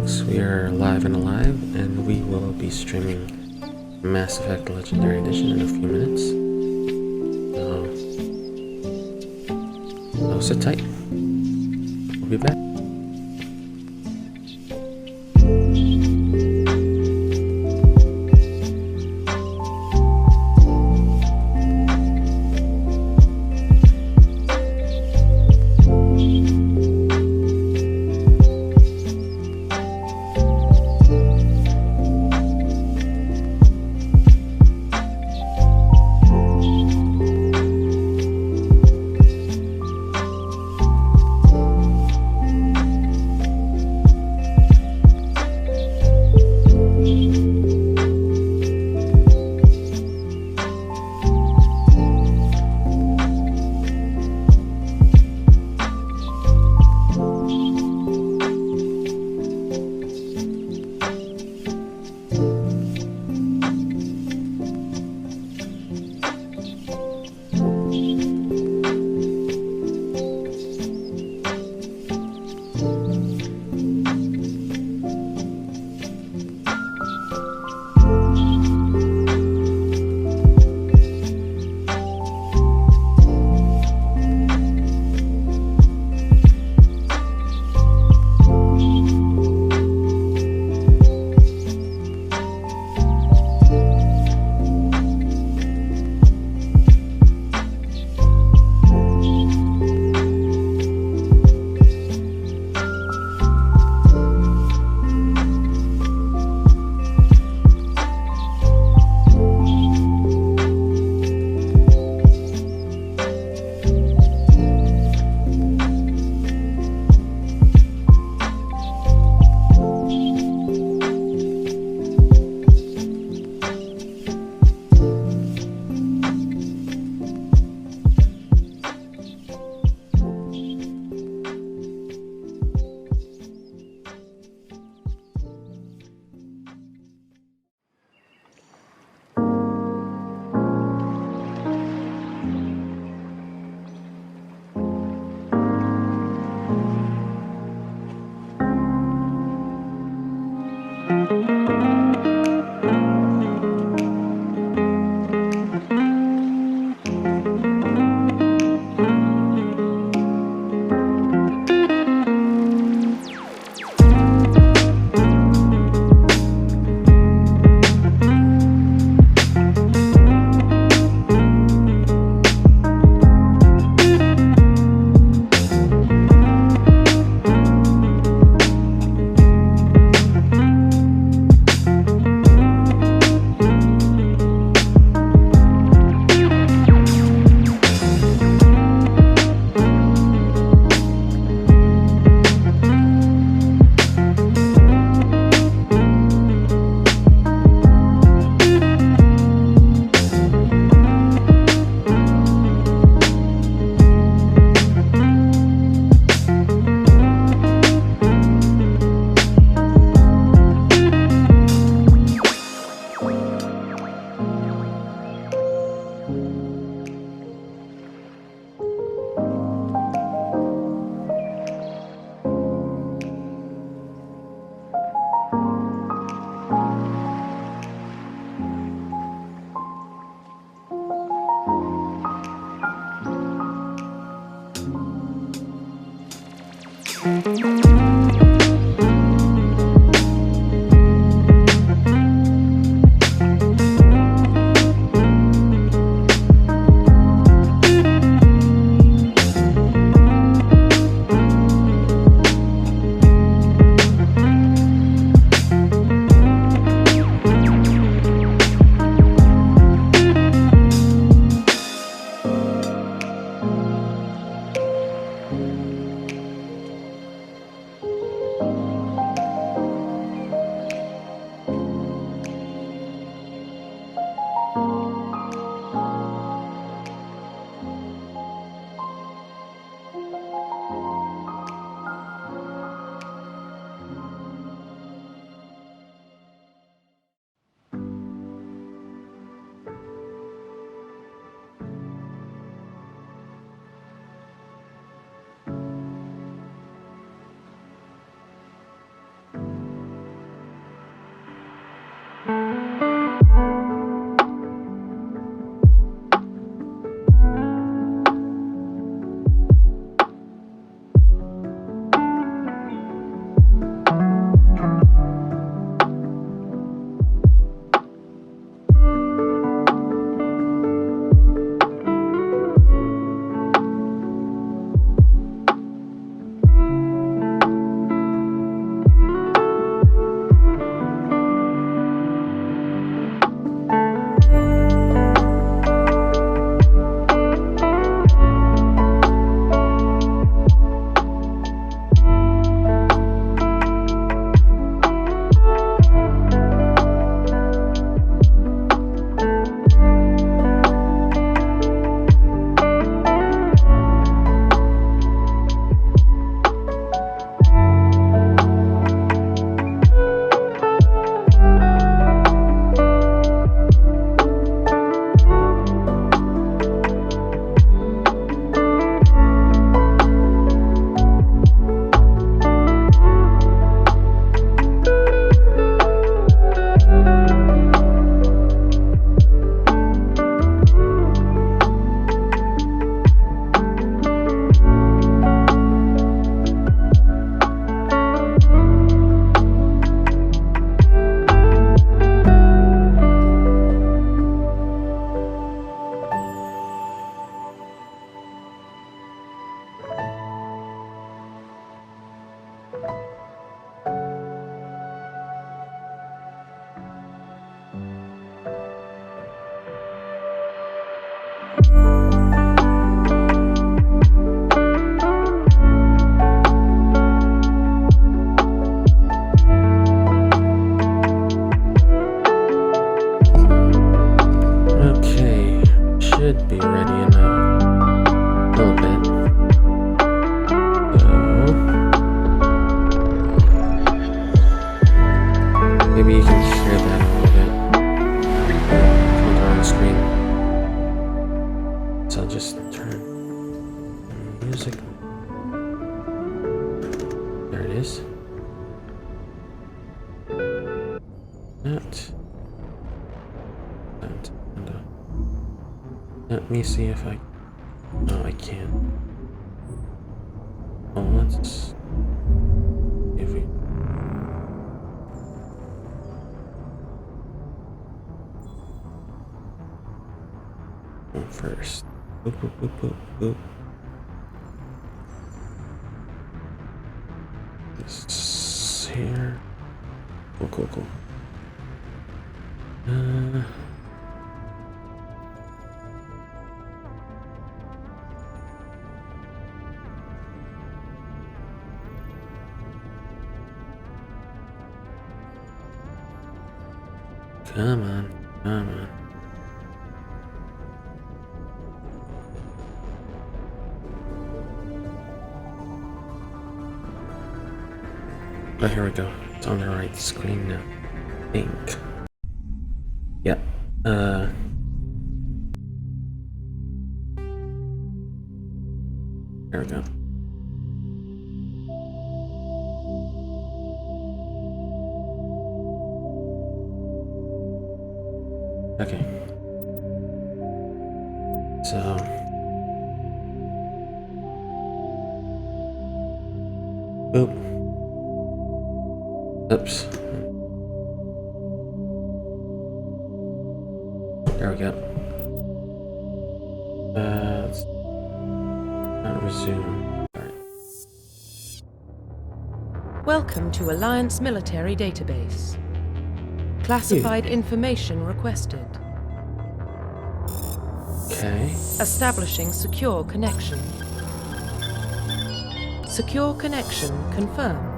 folks, we are live and alive, and we will be streaming Mass Effect Legendary Edition in a few minutes. So sit tight. We'll be back. Okay, should be ready in a little bit. So maybe you can hear that a little bit. Come on the screen. So I'll just turn the music. There it is. That. Let me see if I. No, I can't. Oh, let's see if we. Go first. Boop, boop, boop, boop, boop. This here. Cool, cool, cool. Come on, come on. Oh, here we go. It's on the right screen now. I think. Yeah. There we go. Okay. So. Boop. Oops. There we go. Let's not resume. Alright. Welcome to Alliance Military Database. Classified information requested. Okay. Establishing secure connection. Secure connection confirmed.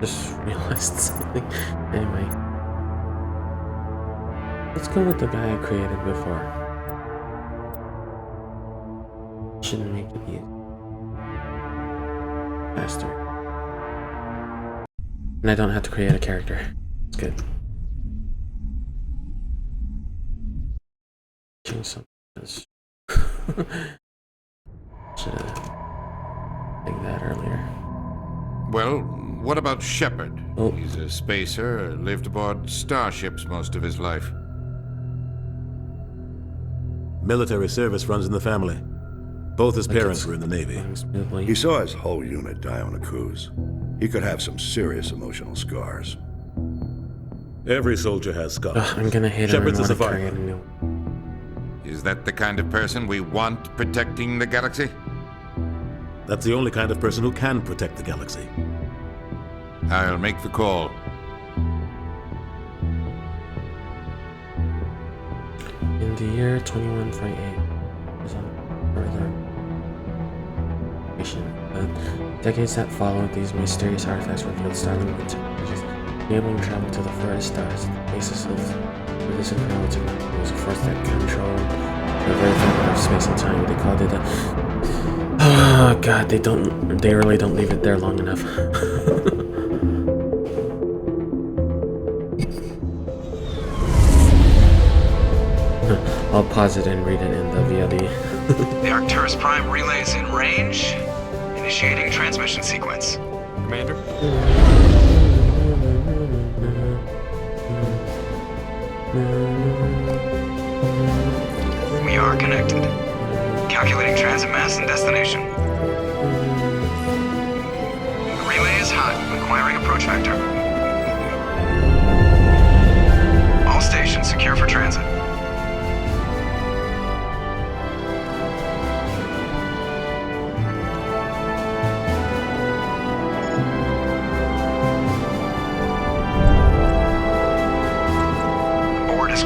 Just realized something. Anyway. Let's go with the guy I created before. Shouldn't make it easy. Faster. And I don't have to create a character. It's good. Change something else. Should have done that earlier. Well, what about Shepard? Oh. He's a spacer, lived aboard starships most of his life. Military service runs in the family. Both his parents were in the Navy. He saw his whole unit die on a cruise. He could have some serious emotional scars. Every soldier has scars. Ugh, I'm gonna hate Shepard's him a and want to create survivor. a new. Is that the kind of person we want protecting the galaxy? That's the only kind of person who can protect the galaxy. I'll make the call. In the year 2148, was on further mission. Decades that followed, these mysterious artifacts revealed startling technologies, enabling travel to the furthest stars. The basis of this incredible technology was a force that controlled the very fabric of space and time. They called it a. Oh god, they really don't leave it there long enough. I'll pause it and read it in the VOD. The Arcturus Prime relay is in range. Initiating transmission sequence. Commander? We are connected. Calculating transit mass and destination. The relay is hot, requiring approach vector. All stations secure for transit.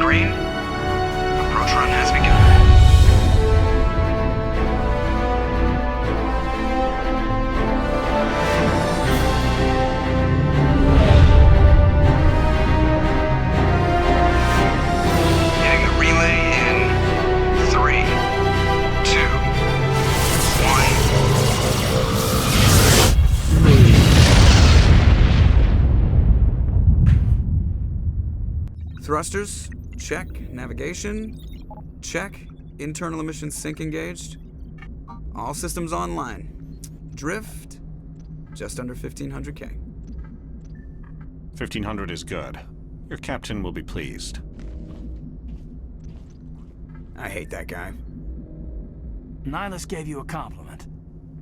green. Approach run has begun. Hitting the relay in 3, 2, 1. Thrusters, check. Navigation, check. Internal emissions sync engaged. All systems online. Drift, just under 1500K. 1500 is good. Your captain will be pleased. I hate that guy. Nihilus gave you a compliment.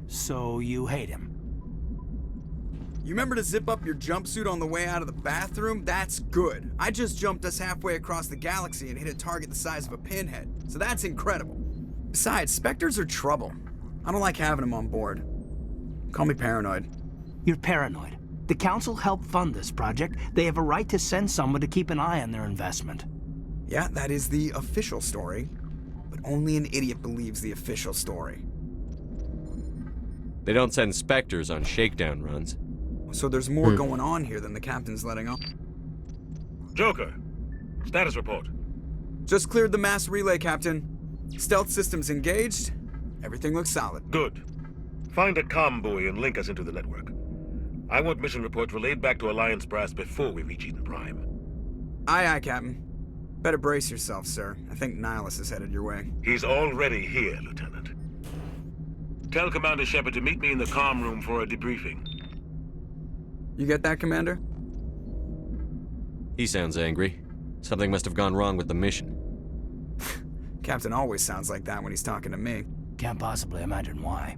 So you hate him. You remember to zip up your jumpsuit on the way out of the bathroom? That's good. I just jumped us halfway across the galaxy and hit a target the size of a pinhead, so that's incredible. Besides, Spectres are trouble. I don't like having them on board. Call me paranoid. You're paranoid. The Council helped fund this project. They have a right to send someone to keep an eye on their investment. Yeah, that is the official story. But only an idiot believes the official story. They don't send Spectres on shakedown runs. So there's more going on here than the captain's letting on. Joker, status report. Just cleared the mass relay, Captain. Stealth systems engaged. Everything looks solid. Good. Find a comm buoy and link us into the network. I want mission reports relayed back to Alliance Brass before we reach Eden Prime. Aye, aye, Captain. Better brace yourself, sir. I think Nihilus is headed your way. He's already here, Lieutenant. Tell Commander Shepard to meet me in the comm room for a debriefing. You get that, Commander? He sounds angry. Something must have gone wrong with the mission. Captain always sounds like that when he's talking to me. Can't possibly imagine why.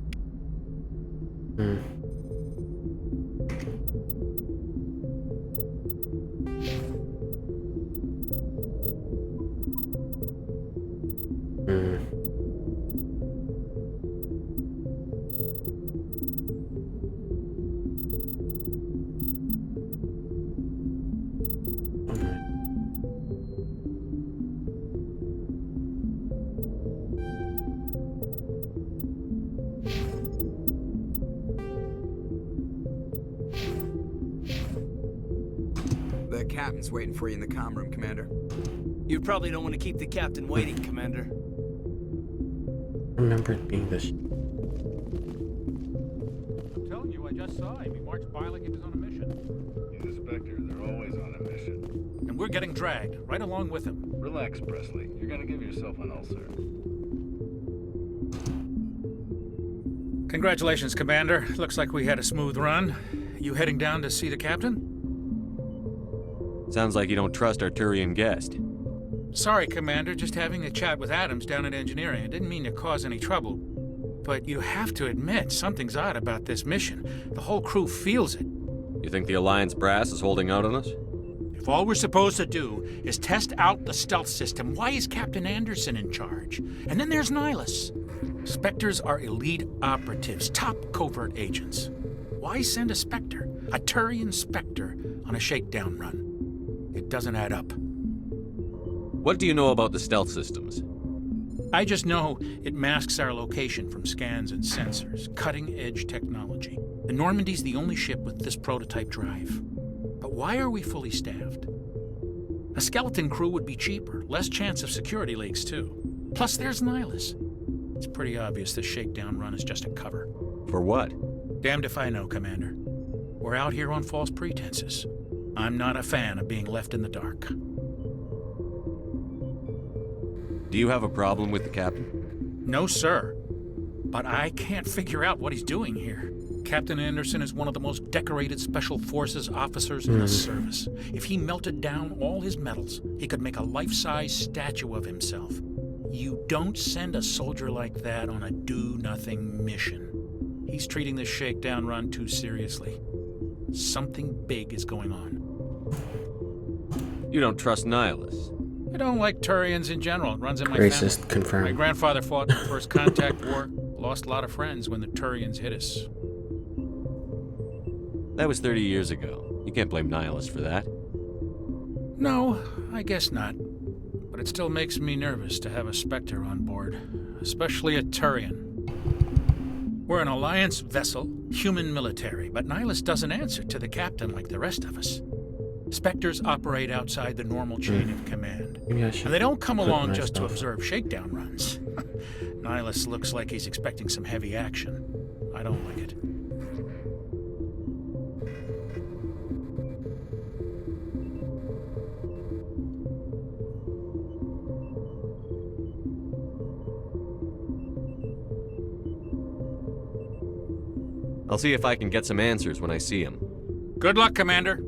The captain's waiting for you in the comm room, Commander. You probably don't want to keep the captain waiting, Commander. Remember it being this. I'm telling you, I just saw him. He marched by like he was on a mission. He's a Spectre. They're always on a mission. And we're getting dragged, right along with him. Relax, Presley. You're gonna give yourself an ulcer. Congratulations, Commander. Looks like we had a smooth run. You heading down to see the captain? Sounds like you don't trust our Turian guest. Sorry, Commander. Just having a chat with Adams down at engineering. I didn't mean to cause any trouble. But you have to admit, something's odd about this mission. The whole crew feels it. You think the Alliance brass is holding out on us? If all we're supposed to do is test out the stealth system, why is Captain Anderson in charge? And then there's Nihilus. Spectres are elite operatives, top covert agents. Why send a Spectre, a Turian Spectre, on a shakedown run? It doesn't add up. What do you know about the stealth systems? I just know it masks our location from scans and sensors, cutting-edge technology. The Normandy's the only ship with this prototype drive. But why are we fully staffed? A skeleton crew would be cheaper, less chance of security leaks too. Plus there's Nihilus. It's pretty obvious this shakedown run is just a cover. For what? Damned if I know, Commander. We're out here on false pretenses. I'm not a fan of being left in the dark. Do you have a problem with the captain? No, sir. But I can't figure out what he's doing here. Captain Anderson is one of the most decorated Special Forces officers in the service. If he melted down all his medals, he could make a life-size statue of himself. You don't send a soldier like that on a do-nothing mission. He's treating this shakedown run too seriously. Something big is going on. You don't trust Nihilus? I don't like Turians in general. It runs in my Racist family. confirmed. My grandfather fought in the First Contact War. Lost a lot of friends when the Turians hit us. That was 30 years ago. You can't blame Nihilus for that. No, I guess not. but it still makes me nervous to have a Spectre on board, especially a Turian. We're an Alliance vessel, human military, but Nihilus doesn't answer to the captain like the rest of us. Spectres operate outside the normal chain of command, and they don't come along just to observe shakedown runs. Nihilus looks like he's expecting some heavy action. I don't like it. I'll see if I can get some answers when I see him. Good luck, Commander.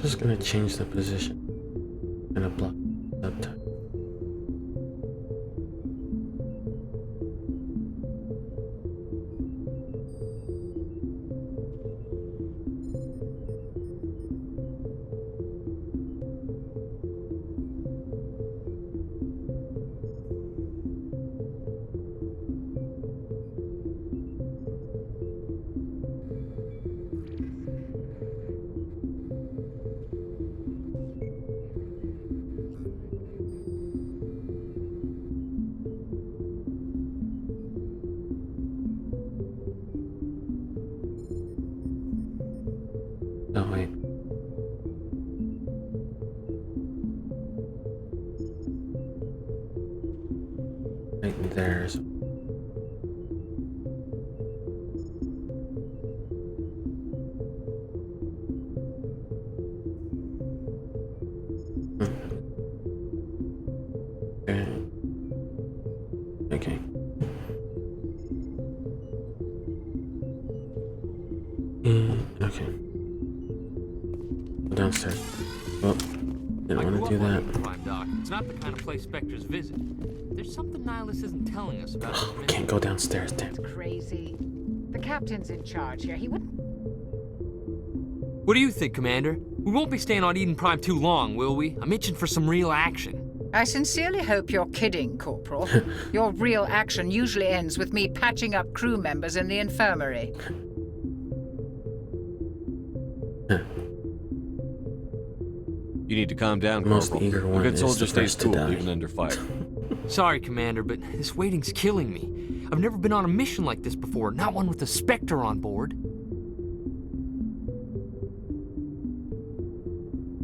Just gonna change the position. Gonna block that time. Oh, wait. Right there's. Okay. Okay. Downstairs. Well, didn't want to do that. Prime Doc. It's not the kind of place Spectres visit. There's something Nihilus isn't telling us about. Can't go downstairs, damn. It's crazy. The captain's in charge here. He wouldn't. What do you think, Commander? We won't be staying on Eden Prime too long, will we? I'm itching for some real action. I sincerely hope you're kidding, Corporal. Your real action usually ends with me patching up crew members in the infirmary. You need to calm down, Most Corporal. eager A one good is soldier the stays first to cool die. even under fire. Sorry, Commander, but this waiting's killing me. I've never been on a mission like this before, not one with a Spectre on board.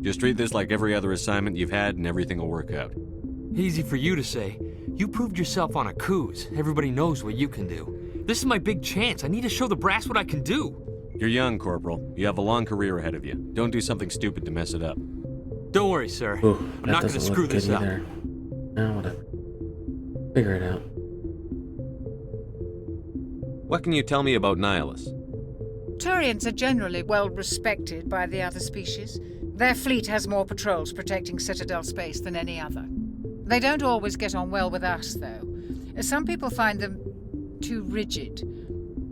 Just treat this like every other assignment you've had and everything will work out. Easy for you to say. You proved yourself on a cruise. Everybody knows what you can do. This is my big chance. I need to show the brass what I can do. You're young, Corporal. You have a long career ahead of you. Don't do something stupid to mess it up. Don't worry, sir. Ooh, I'm not going to screw this up. No, whatever. Figure it out. What can you tell me about Nihilus? Turians are generally well respected by the other species. Their fleet has more patrols protecting Citadel space than any other. They don't always get on well with us, though. Some people find them too rigid.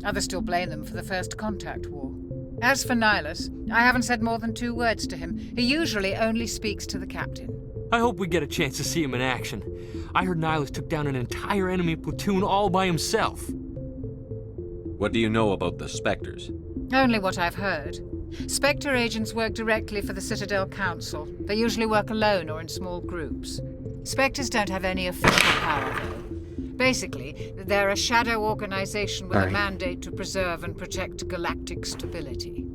Others still blame them for the First Contact War. As for Nihilus, I haven't said more than 2 words to him. He usually only speaks to the captain. I hope we get a chance to see him in action. I heard Nihilus took down an entire enemy platoon all by himself. What do you know about the Spectres? Only what I've heard. Spectre agents work directly for the Citadel Council. They usually work alone or in small groups. Spectres don't have any official power, though. Basically, they're a shadow organization with a mandate to preserve and protect galactic stability.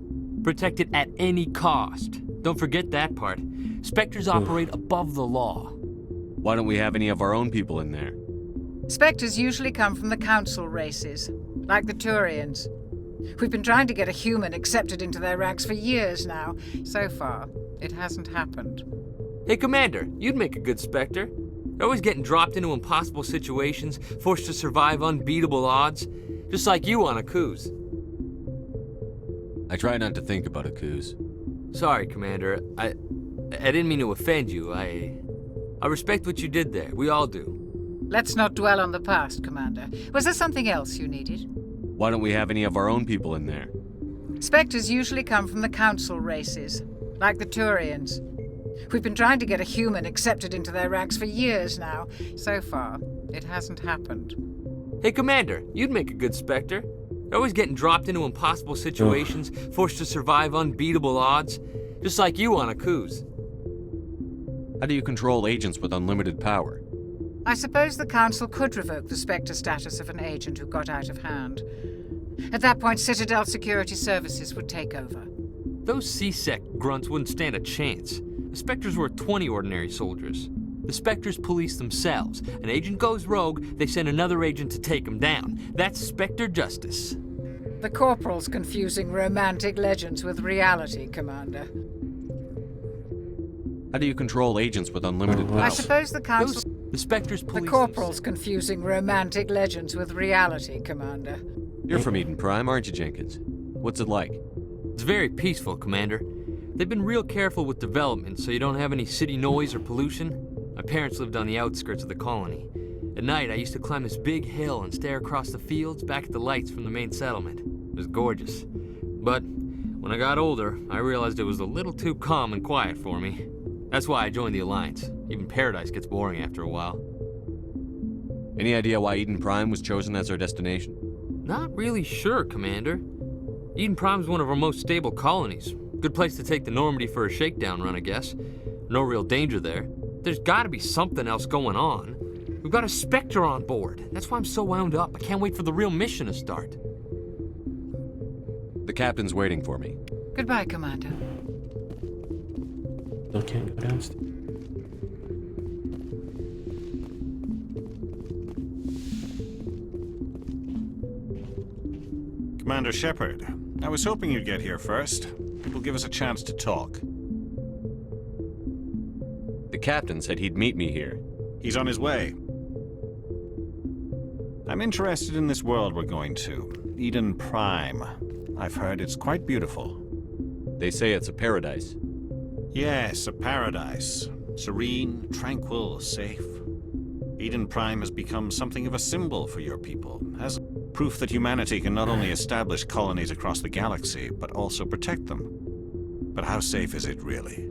Protect it at any cost. Don't forget that part. Spectres operate above the law. Why don't we have any of our own people in there? Spectres usually come from the Council races, like the Turians. We've been trying to get a human accepted into their ranks for years now. So far, it hasn't happened. Hey, Commander, you'd make a good Spectre. They're always getting dropped into impossible situations, forced to survive unbeatable odds, just like you on a cruise. I try not to think about a cruise. Sorry, Commander. I didn't mean to offend you. I respect what you did there. We all do. Let's not dwell on the past, Commander. Was there something else you needed? Why don't we have any of our own people in there? Spectres usually come from the Council races, like the Turians. We've been trying to get a human accepted into their ranks for years now. So far, it hasn't happened. Hey, Commander, you'd make a good Spectre. They're always getting dropped into impossible situations, forced to survive unbeatable odds, Just like you on Akuz. How do you control agents with unlimited power? I suppose the Council could revoke the Spectre status of an agent who got out of hand. At that point, Citadel Security Services would take over. Those C-Sec grunts wouldn't stand a chance. The Spectres were 20 ordinary soldiers. The Spectres police themselves. An agent goes rogue, they send another agent to take him down. That's Spectre justice. The Corporal's confusing romantic legends with reality, Commander. How do you control agents with unlimited power? I suppose the Council... The Spectres police... The Corporal's confusing romantic legends with reality, Commander. You're from Eden Prime, aren't you, Jenkins? What's it like? It's very peaceful, Commander. They've been real careful with development so you don't have any city noise or pollution. My parents lived on the outskirts of the colony. At night, I used to climb this big hill and stare across the fields back at the lights from the main settlement. It was gorgeous. But when I got older, I realized it was a little too calm and quiet for me. That's why I joined the Alliance. Even Paradise gets boring after a while. Any idea why Eden Prime was chosen as our destination? Not really sure, Commander. Eden Prime's one of our most stable colonies. Good place to take the Normandy for a shakedown run, I guess. No real danger there. There's gotta be something else going on. We've got a Spectre on board. That's why I'm so wound up. I can't wait for the real mission to start. The captain's waiting for me. Goodbye, Commander. Still can't go downstairs. Commander Shepard, I was hoping you'd get here first. It will give us a chance to talk. The captain said he'd meet me here. He's on his way. I'm interested in this world we're going to, Eden Prime. I've heard it's quite beautiful. They say it's a paradise. Yes, a paradise. Serene, tranquil, safe. Eden Prime has become something of a symbol for your people, hasn't it? Proof that humanity can not only establish colonies across the galaxy, but also protect them. But how safe is it really?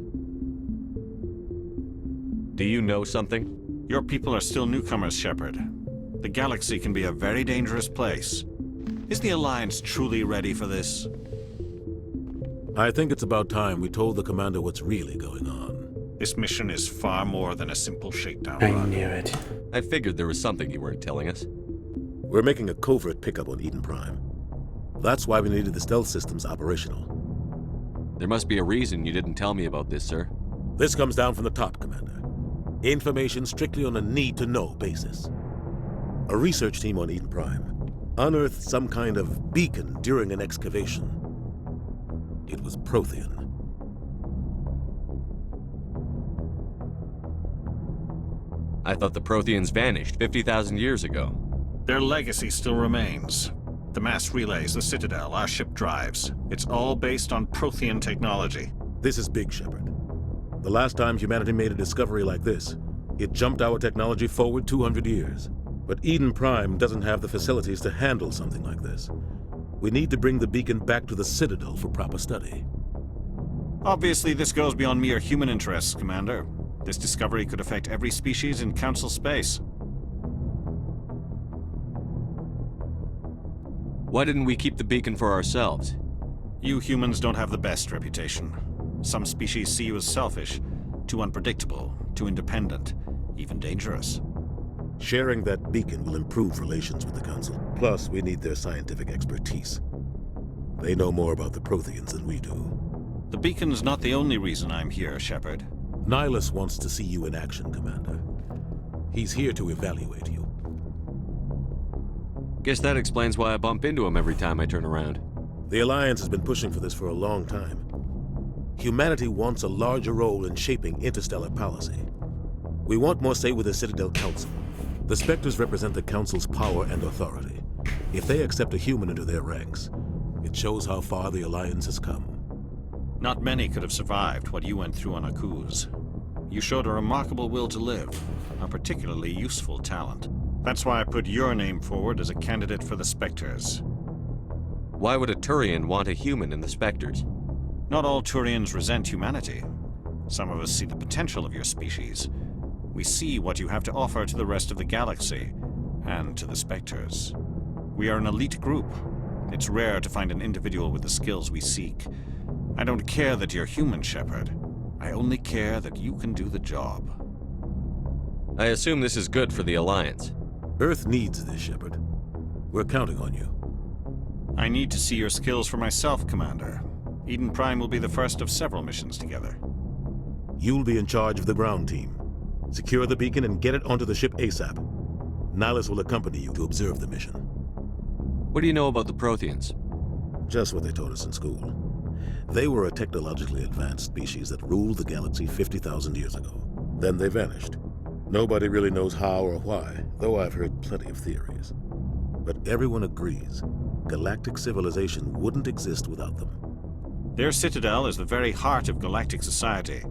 Do you know something? Your people are still newcomers, Shepard. The galaxy can be a very dangerous place. Is the Alliance truly ready for this? I think it's about time we told the Commander what's really going on. This mission is far more than a simple shakedown I run. knew it. I figured there was something you weren't telling us. We're making a covert pickup on Eden Prime. That's why we needed the stealth systems operational. There must be a reason you didn't tell me about this, sir. This comes down from the top, Commander. Information strictly on a need-to-know basis. A research team on Eden Prime unearthed some kind of beacon during an excavation. It was Prothean. I thought the Protheans vanished 50,000 years ago. Their legacy still remains. The mass relays, the Citadel, our ship drives. It's all based on Prothean technology. This is big, Shepard. The last time humanity made a discovery like this, it jumped our technology forward 200 years. But Eden Prime doesn't have the facilities to handle something like this. We need to bring the beacon back to the Citadel for proper study. Obviously, this goes beyond mere human interests, Commander. This discovery could affect every species in Council space. Why didn't we keep the beacon for ourselves? You humans don't have the best reputation. Some species see you as selfish, too unpredictable, too independent, even dangerous. Sharing that beacon will improve relations with the Council. Plus, we need their scientific expertise. They know more about the Protheans than we do. The beacon's not the only reason I'm here, Shepard. Nihilus wants to see you in action, Commander. He's here to evaluate you. Guess that explains why I bump into him every time I turn around. The Alliance has been pushing for this for a long time. Humanity wants a larger role in shaping interstellar policy. We want more say with the Citadel Council. The Spectres represent the Council's power and authority. If they accept a human into their ranks, it shows how far the Alliance has come. Not many could have survived what you went through on Akuz. You showed a remarkable will to live, a particularly useful talent. That's why I put your name forward as a candidate for the Spectres. Why would a Turian want a human in the Spectres? Not all Turians resent humanity. Some of us see the potential of your species. We see what you have to offer to the rest of the galaxy, and to the Spectres. We are an elite group. It's rare to find an individual with the skills we seek. I don't care that you're human, Shepard. I only care that you can do the job. I assume this is good for the Alliance. Earth needs this, Shepard. We're counting on you. I need to see your skills for myself, Commander. Eden Prime will be the first of several missions together. You'll be in charge of the ground team. Secure the beacon and get it onto the ship ASAP. Nihilus will accompany you to observe the mission. What do you know about the Protheans? Just what they taught us in school. They were a technologically advanced species that ruled the galaxy 50,000 years ago. Then they vanished. Nobody really knows how or why, though I've heard plenty of theories. But everyone agrees, galactic civilization wouldn't exist without them. Their citadel is the very heart of galactic society,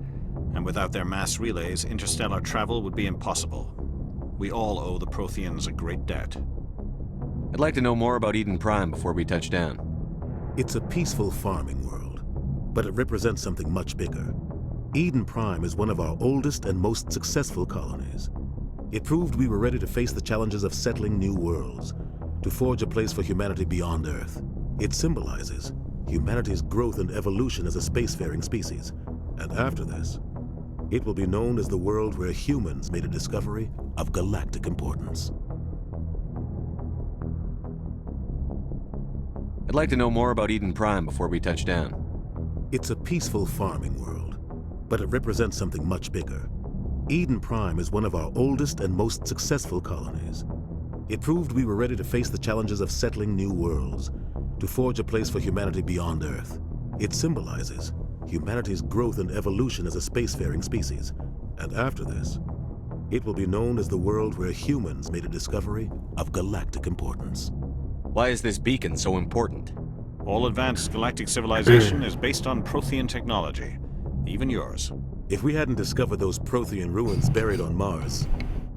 and without their mass relays, interstellar travel would be impossible. We all owe the Protheans a great debt. I'd like to know more about Eden Prime before we touch down. It's a peaceful farming world, but it represents something much bigger. Eden Prime is one of our oldest and most successful colonies. It proved we were ready to face the challenges of settling new worlds, to forge a place for humanity beyond Earth. It symbolizes humanity's growth and evolution as a spacefaring species. And after this, it will be known as the world where humans made a discovery of galactic importance. I'd like to know more about Eden Prime before we touch down. It's a peaceful farming world, but it represents something much bigger. Eden Prime is one of our oldest and most successful colonies. It proved we were ready to face the challenges of settling new worlds, to forge a place for humanity beyond Earth. It symbolizes humanity's growth and evolution as a spacefaring species. And after this, it will be known as the world where humans made a discovery of galactic importance. Why is this beacon so important? All advanced galactic civilization is based on Prothean technology, even yours. If we hadn't discovered those Prothean ruins buried on Mars,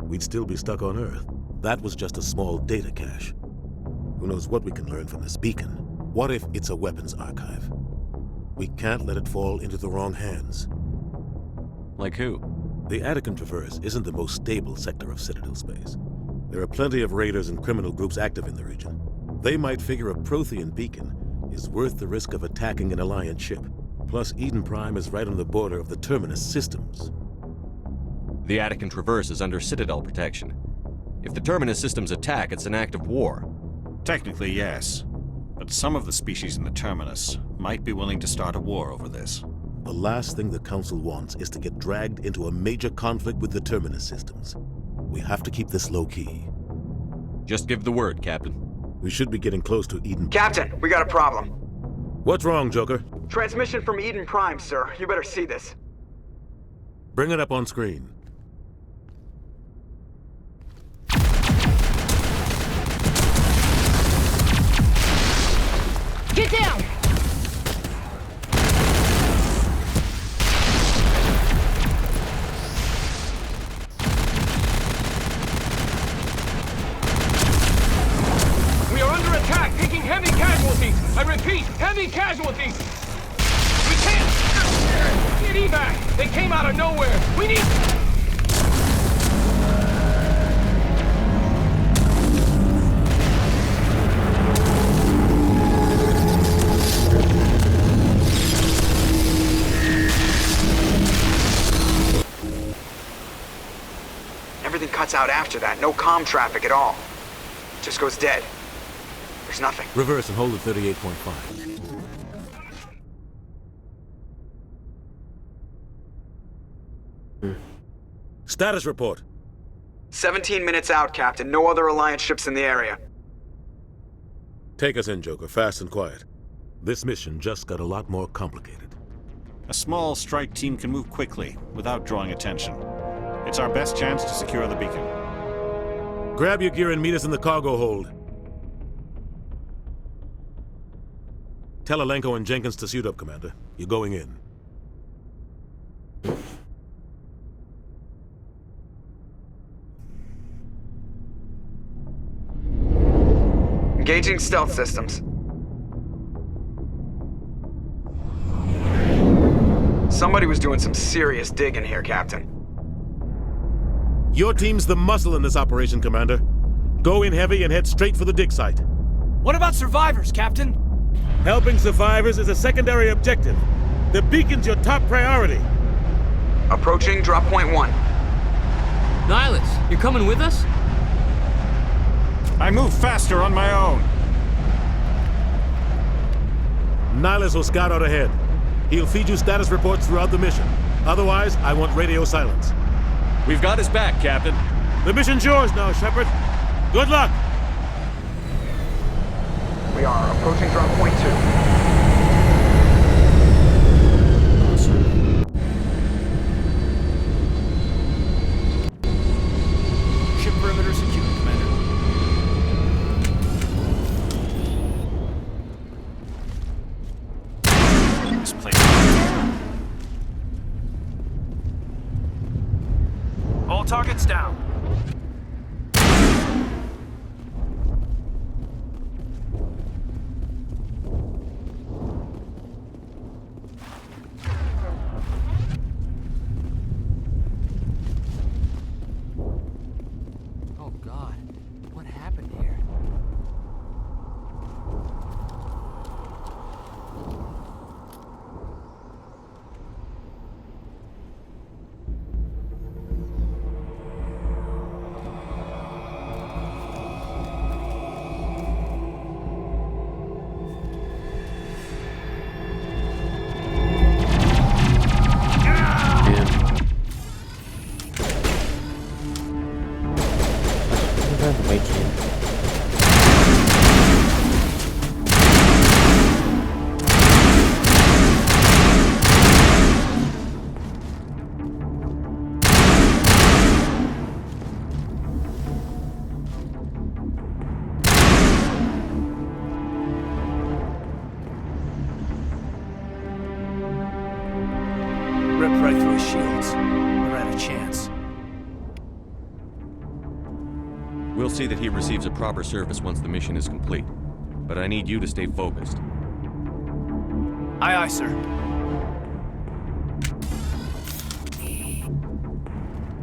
we'd still be stuck on Earth. That was just a small data cache. Who knows what we can learn from this beacon? What if it's a weapons archive? We can't let it fall into the wrong hands. Like who? The Attican Traverse isn't the most stable sector of Citadel space. There are plenty of raiders and criminal groups active in the region. They might figure a Prothean beacon is worth the risk of attacking an Alliance ship. Plus, Eden Prime is right on the border of the Terminus systems. The Attican Traverse is under Citadel protection. If the Terminus systems attack, it's an act of war. Technically, yes. But some of the species in the Terminus might be willing to start a war over this. The last thing the Council wants is to get dragged into a major conflict with the Terminus systems. We have to keep this low-key. Just give the word, Captain. We should be getting close to Eden. Captain, we got a problem. What's wrong, Joker? Transmission from Eden Prime, sir. You better see this. Bring it up on screen. Get down! We are under attack, taking heavy casualties. I repeat, heavy casualties. We can't get evac. They came out of nowhere. We need... Everything cuts out after that. No comm traffic at all. Just goes dead. There's nothing. Reverse and hold at 38.5. Status report. 17 minutes out, Captain. No other Alliance ships in the area. Take us in, Joker, fast and quiet. This mission just got a lot more complicated. A small strike team can move quickly, without drawing attention. It's our best chance to secure the beacon. Grab your gear and meet us in the cargo hold. Tell Alenko and Jenkins to suit up, Commander. You're going in. Engaging stealth systems. Somebody was doing some serious digging here, Captain. Your team's the muscle in this operation, Commander. Go in heavy and head straight for the dig site. What about survivors, Captain? Helping survivors is a secondary objective. The beacon's your top priority. Approaching drop point 1. Nihilus, you're coming with us? I move faster on my own. Nihilus will scout out ahead. He'll feed you status reports throughout the mission. Otherwise, I want radio silence. We've got his back, Captain. The mission's yours now, Shepard. Good luck! We are approaching drop point 2. Awesome. Ship perimeter secure, Commander. This place. All targets down. Oh God, what happened here? Ripped right through his shields. Never had a chance. We'll see that he receives a proper service once the mission is complete. But I need you to stay focused. Aye, aye, sir.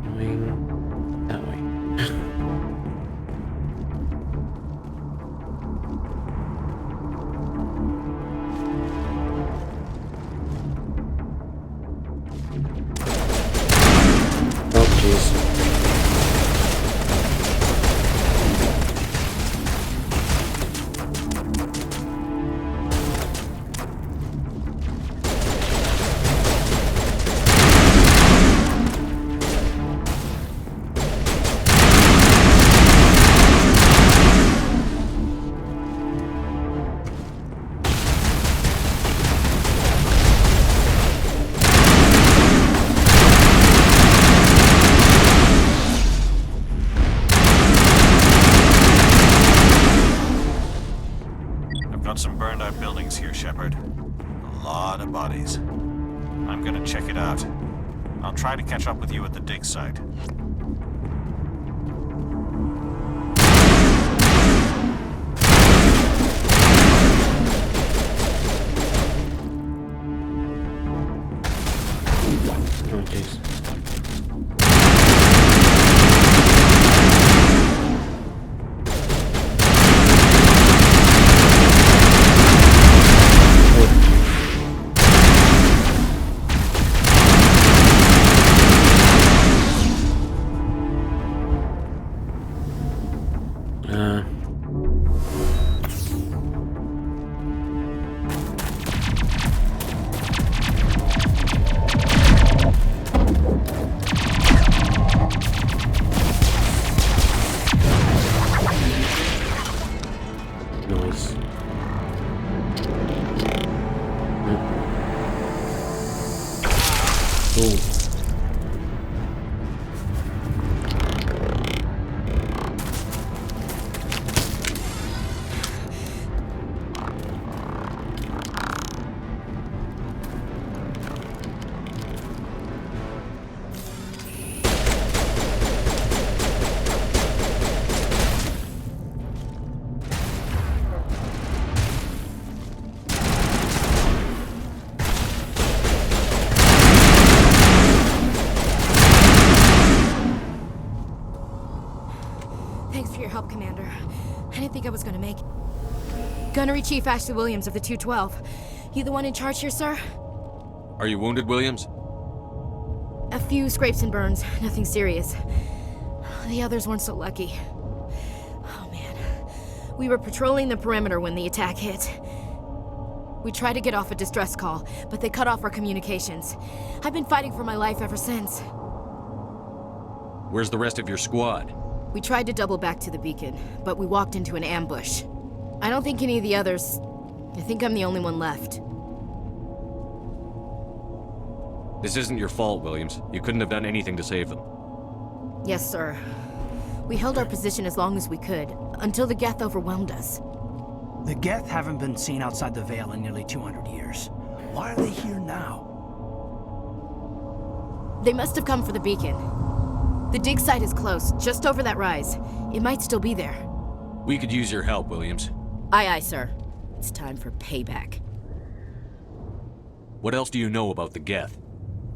Going that way. Oh, jeez. Some burned out buildings here, Shepard. A lot of bodies. I'm gonna check it out. I'll try to catch up with you at the dig site. Oh, jeez. Noise. Ooh. Thanks for your help, Commander. I didn't think I was gonna make it. Gunnery Chief Ashley Williams of the 212. You the one in charge here, sir? Are you wounded, Williams? A few scrapes and burns, nothing serious. The others weren't so lucky. Oh man. We were patrolling the perimeter when the attack hit. We tried to get off a distress call, but they cut off our communications. I've been fighting for my life ever since. Where's the rest of your squad? We tried to double back to the beacon, but we walked into an ambush. I don't think any of the others... I think I'm the only one left. This isn't your fault, Williams. You couldn't have done anything to save them. Yes, sir. We held our position as long as we could, until the Geth overwhelmed us. The Geth haven't been seen outside the Veil in nearly 200 years. Why are they here now? They must have come for the beacon. The dig site is close, just over that rise. It might still be there. We could use your help, Williams. Aye, aye, sir. It's time for payback. What else do you know about the Geth?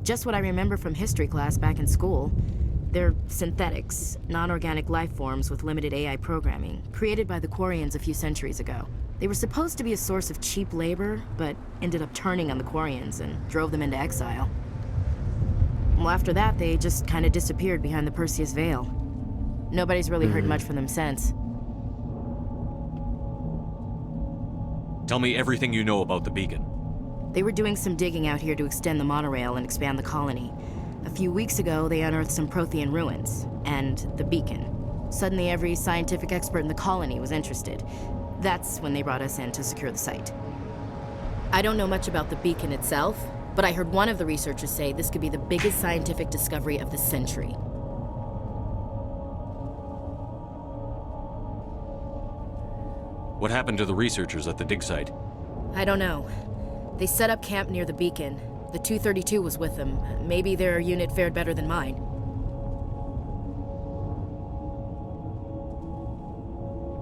Just what I remember from history class back in school. They're synthetics, non-organic life forms with limited AI programming, created by the Quarians a few centuries ago. They were supposed to be a source of cheap labor, but ended up turning on the Quarians and drove them into exile. Well, after that, they just kind of disappeared behind the Perseus Veil. Nobody's really heard much from them since. Tell me everything you know about the beacon. They were doing some digging out here to extend the monorail and expand the colony. A few weeks ago, they unearthed some Prothean ruins, and the beacon. Suddenly, every scientific expert in the colony was interested. That's when they brought us in to secure the site. I don't know much about the beacon itself, but I heard one of the researchers say this could be the biggest scientific discovery of the century. What happened to the researchers at the dig site? I don't know. They set up camp near the beacon. The 232 was with them. Maybe their unit fared better than mine.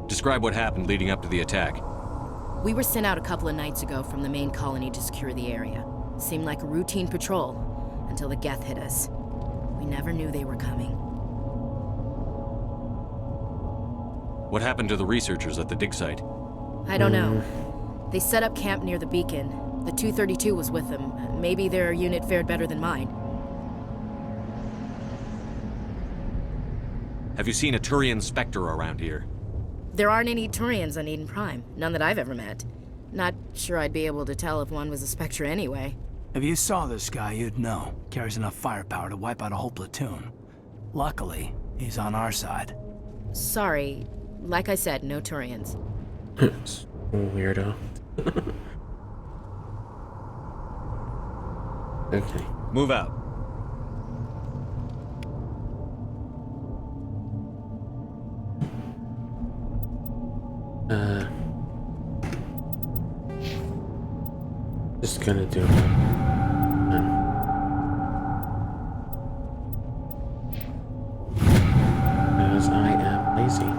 Describe what happened leading up to the attack. We were sent out a couple of nights ago from the main colony to secure the area. Seemed like a routine patrol, until the Geth hit us. We never knew they were coming. What happened to the researchers at the dig site? I don't know. They set up camp near the beacon. The 232 was with them. Maybe their unit fared better than mine. Have you seen a Turian Spectre around here? There aren't any Turians on Eden Prime. None that I've ever met. Not sure I'd be able to tell if one was a Spectre anyway. If you saw this guy, you'd know. Carries enough firepower to wipe out a whole platoon. Luckily, he's on our side. Sorry. Like I said, no Turians. Weirdo. Okay. Move out. Just gonna do because I am lazy.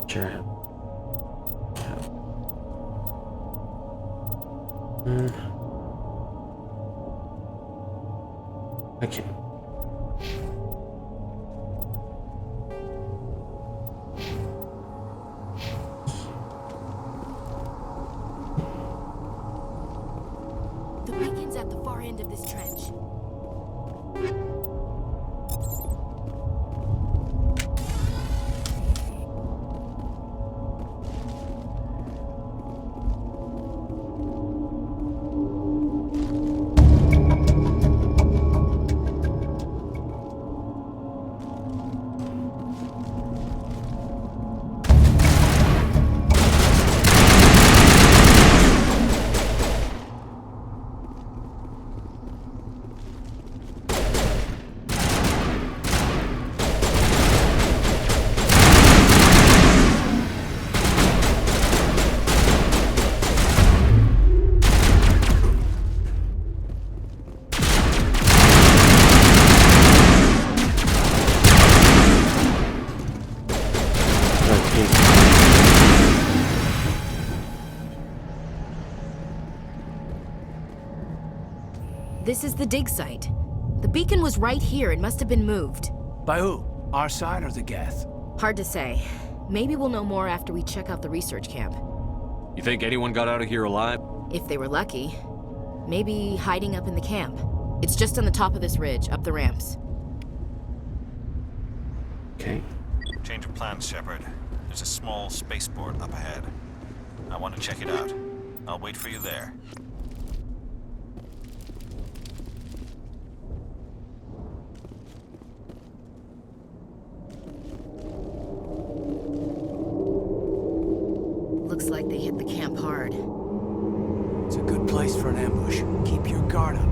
Sure. Okay. The beacon's at the far end of this trench. This is the dig site. The beacon was right here. It must have been moved. By who? Our side or the Geth? Hard to say. Maybe we'll know more after we check out the research camp. You think anyone got out of here alive? If they were lucky. Maybe hiding up in the camp. It's just on the top of this ridge, up the ramps. Okay. Change of plans, Shepard. There's a small spaceport up ahead. I want to check it out. I'll wait for you there. Looks like they hit the camp hard. It's a good place for an ambush. Keep your guard up.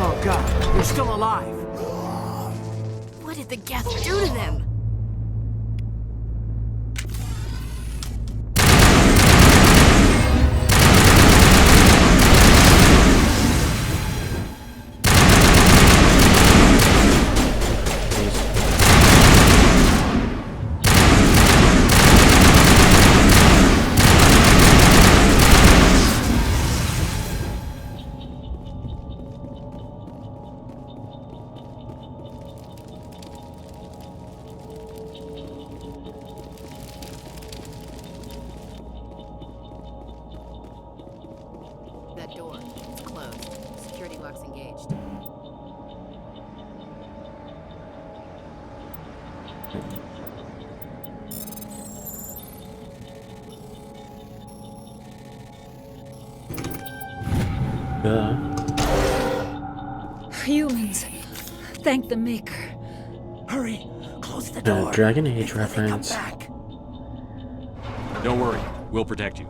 Oh God, you're still alive. What did the Geth do to them? That door. It's closed. Security lock's engaged. Humans. Thank the Maker. Hurry. Close the door. Dragon Age reference. Don't worry. We'll protect you.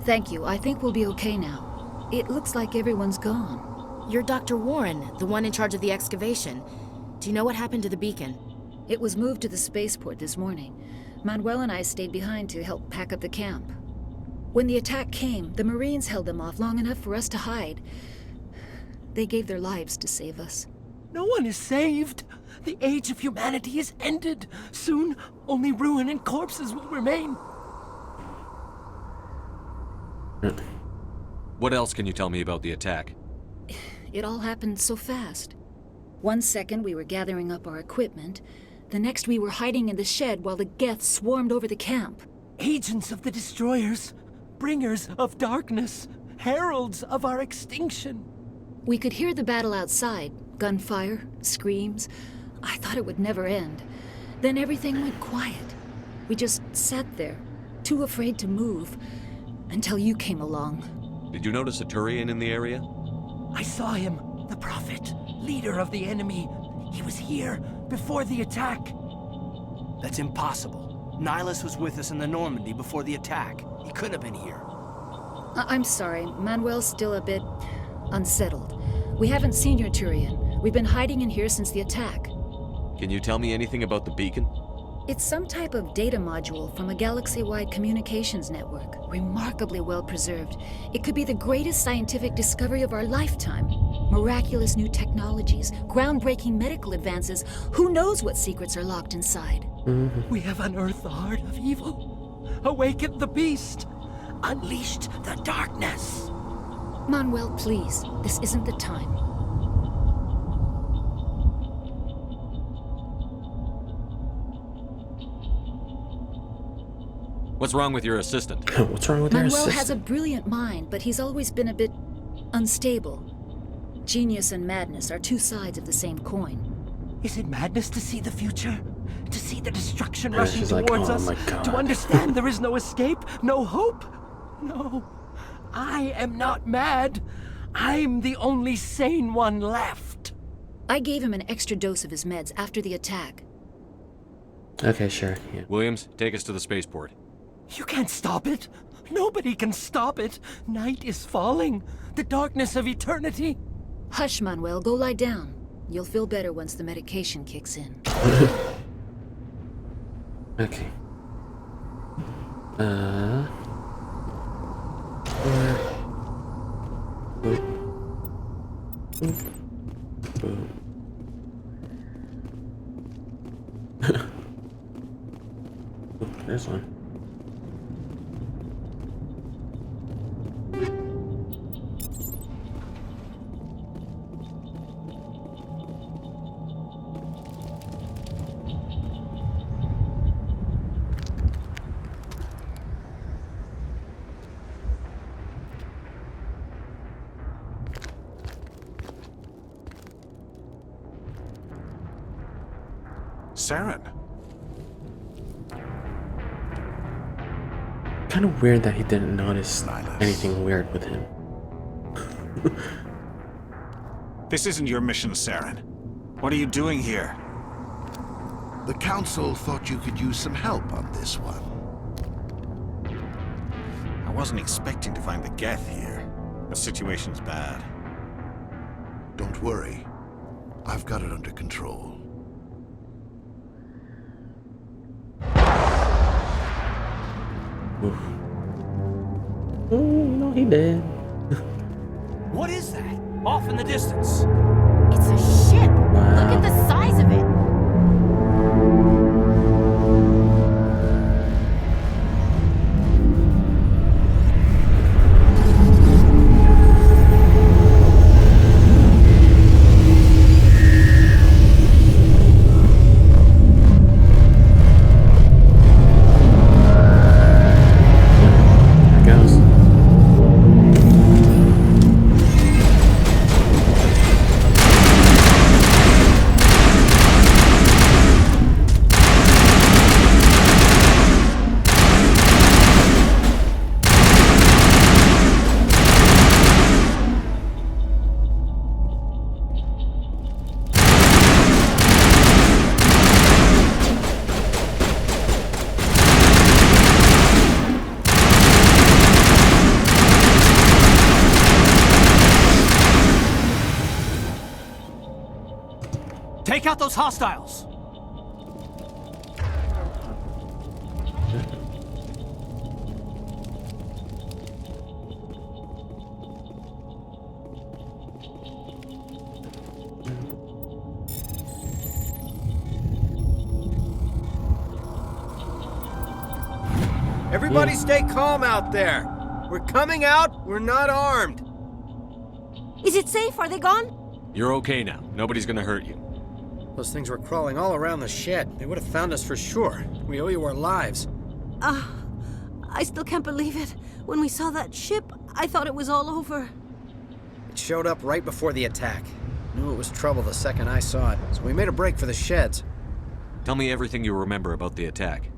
Thank you. I think we'll be okay now. It looks like everyone's gone. You're Dr. Warren, the one in charge of the excavation. Do you know what happened to the beacon? It was moved to the spaceport this morning. Manuel and I stayed behind to help pack up the camp. When the attack came, the Marines held them off long enough for us to hide. They gave their lives to save us. No one is saved. The age of humanity is ended. Soon, only ruin and corpses will remain. What else can you tell me about the attack? It all happened so fast. 1 second we were gathering up our equipment. The next we were hiding in the shed while the Geth swarmed over the camp. Agents of the destroyers, bringers of darkness, heralds of our extinction. We could hear the battle outside. Gunfire, screams. I thought it would never end. Then everything went quiet. We just sat there, too afraid to move, until you came along. Did you notice a Turian in the area? I saw him, the Prophet, leader of the enemy. He was here before the attack. That's impossible. Nihilus was with us in the Normandy before the attack. He couldn't have been here. I'm sorry. Manuel's still a bit unsettled. We haven't seen your Turian. We've been hiding in here since the attack. Can you tell me anything about the beacon? It's some type of data module from a galaxy-wide communications network. Remarkably well preserved. It could be the greatest scientific discovery of our lifetime. Miraculous new technologies, groundbreaking medical advances. Who knows what secrets are locked inside? We have unearthed the heart of evil, awakened the beast, unleashed the darkness. Manuel, please. This isn't the time. What's wrong with your assistant? What's wrong with your assistant? Manuel has a brilliant mind, but he's always been a bit unstable. Genius and madness are two sides of the same coin. Is it madness to see the future? To see the destruction Yeah, rushing she's like, towards oh us? my God. To understand there is no escape, no hope? No, I am not mad. I'm the only sane one left. I gave him an extra dose of his meds after the attack. Okay, sure. Yeah. Williams, take us to the spaceport. You can't stop it. Nobody can stop it. Night is falling. The darkness of eternity. Hush, Manuel. Go lie down. You'll feel better once the medication kicks in. Okay. Boop. Boop. Boop. Boop. There's one. Saren. Kind of weird that he didn't notice anything weird with him. This isn't your mission, Saren. What are you doing here? The Council thought you could use some help on this one. I wasn't expecting to find the Geth here. The situation's bad. Don't worry. I've got it under control. Oof. Oh, no, he did. What is that? Off in the distance. It's a ship. Wow. Look at the size of it. Take out those hostiles! Everybody stay calm out there. We're coming out, we're not armed. Is it safe? Are they gone? You're okay now. Nobody's gonna hurt you. Those things were crawling all around the shed. They would have found us for sure. We owe you our lives. I still can't believe it. When we saw that ship, I thought it was all over. It showed up right before the attack. Knew it was trouble the second I saw it, so we made a break for the sheds. Tell me everything you remember about the attack.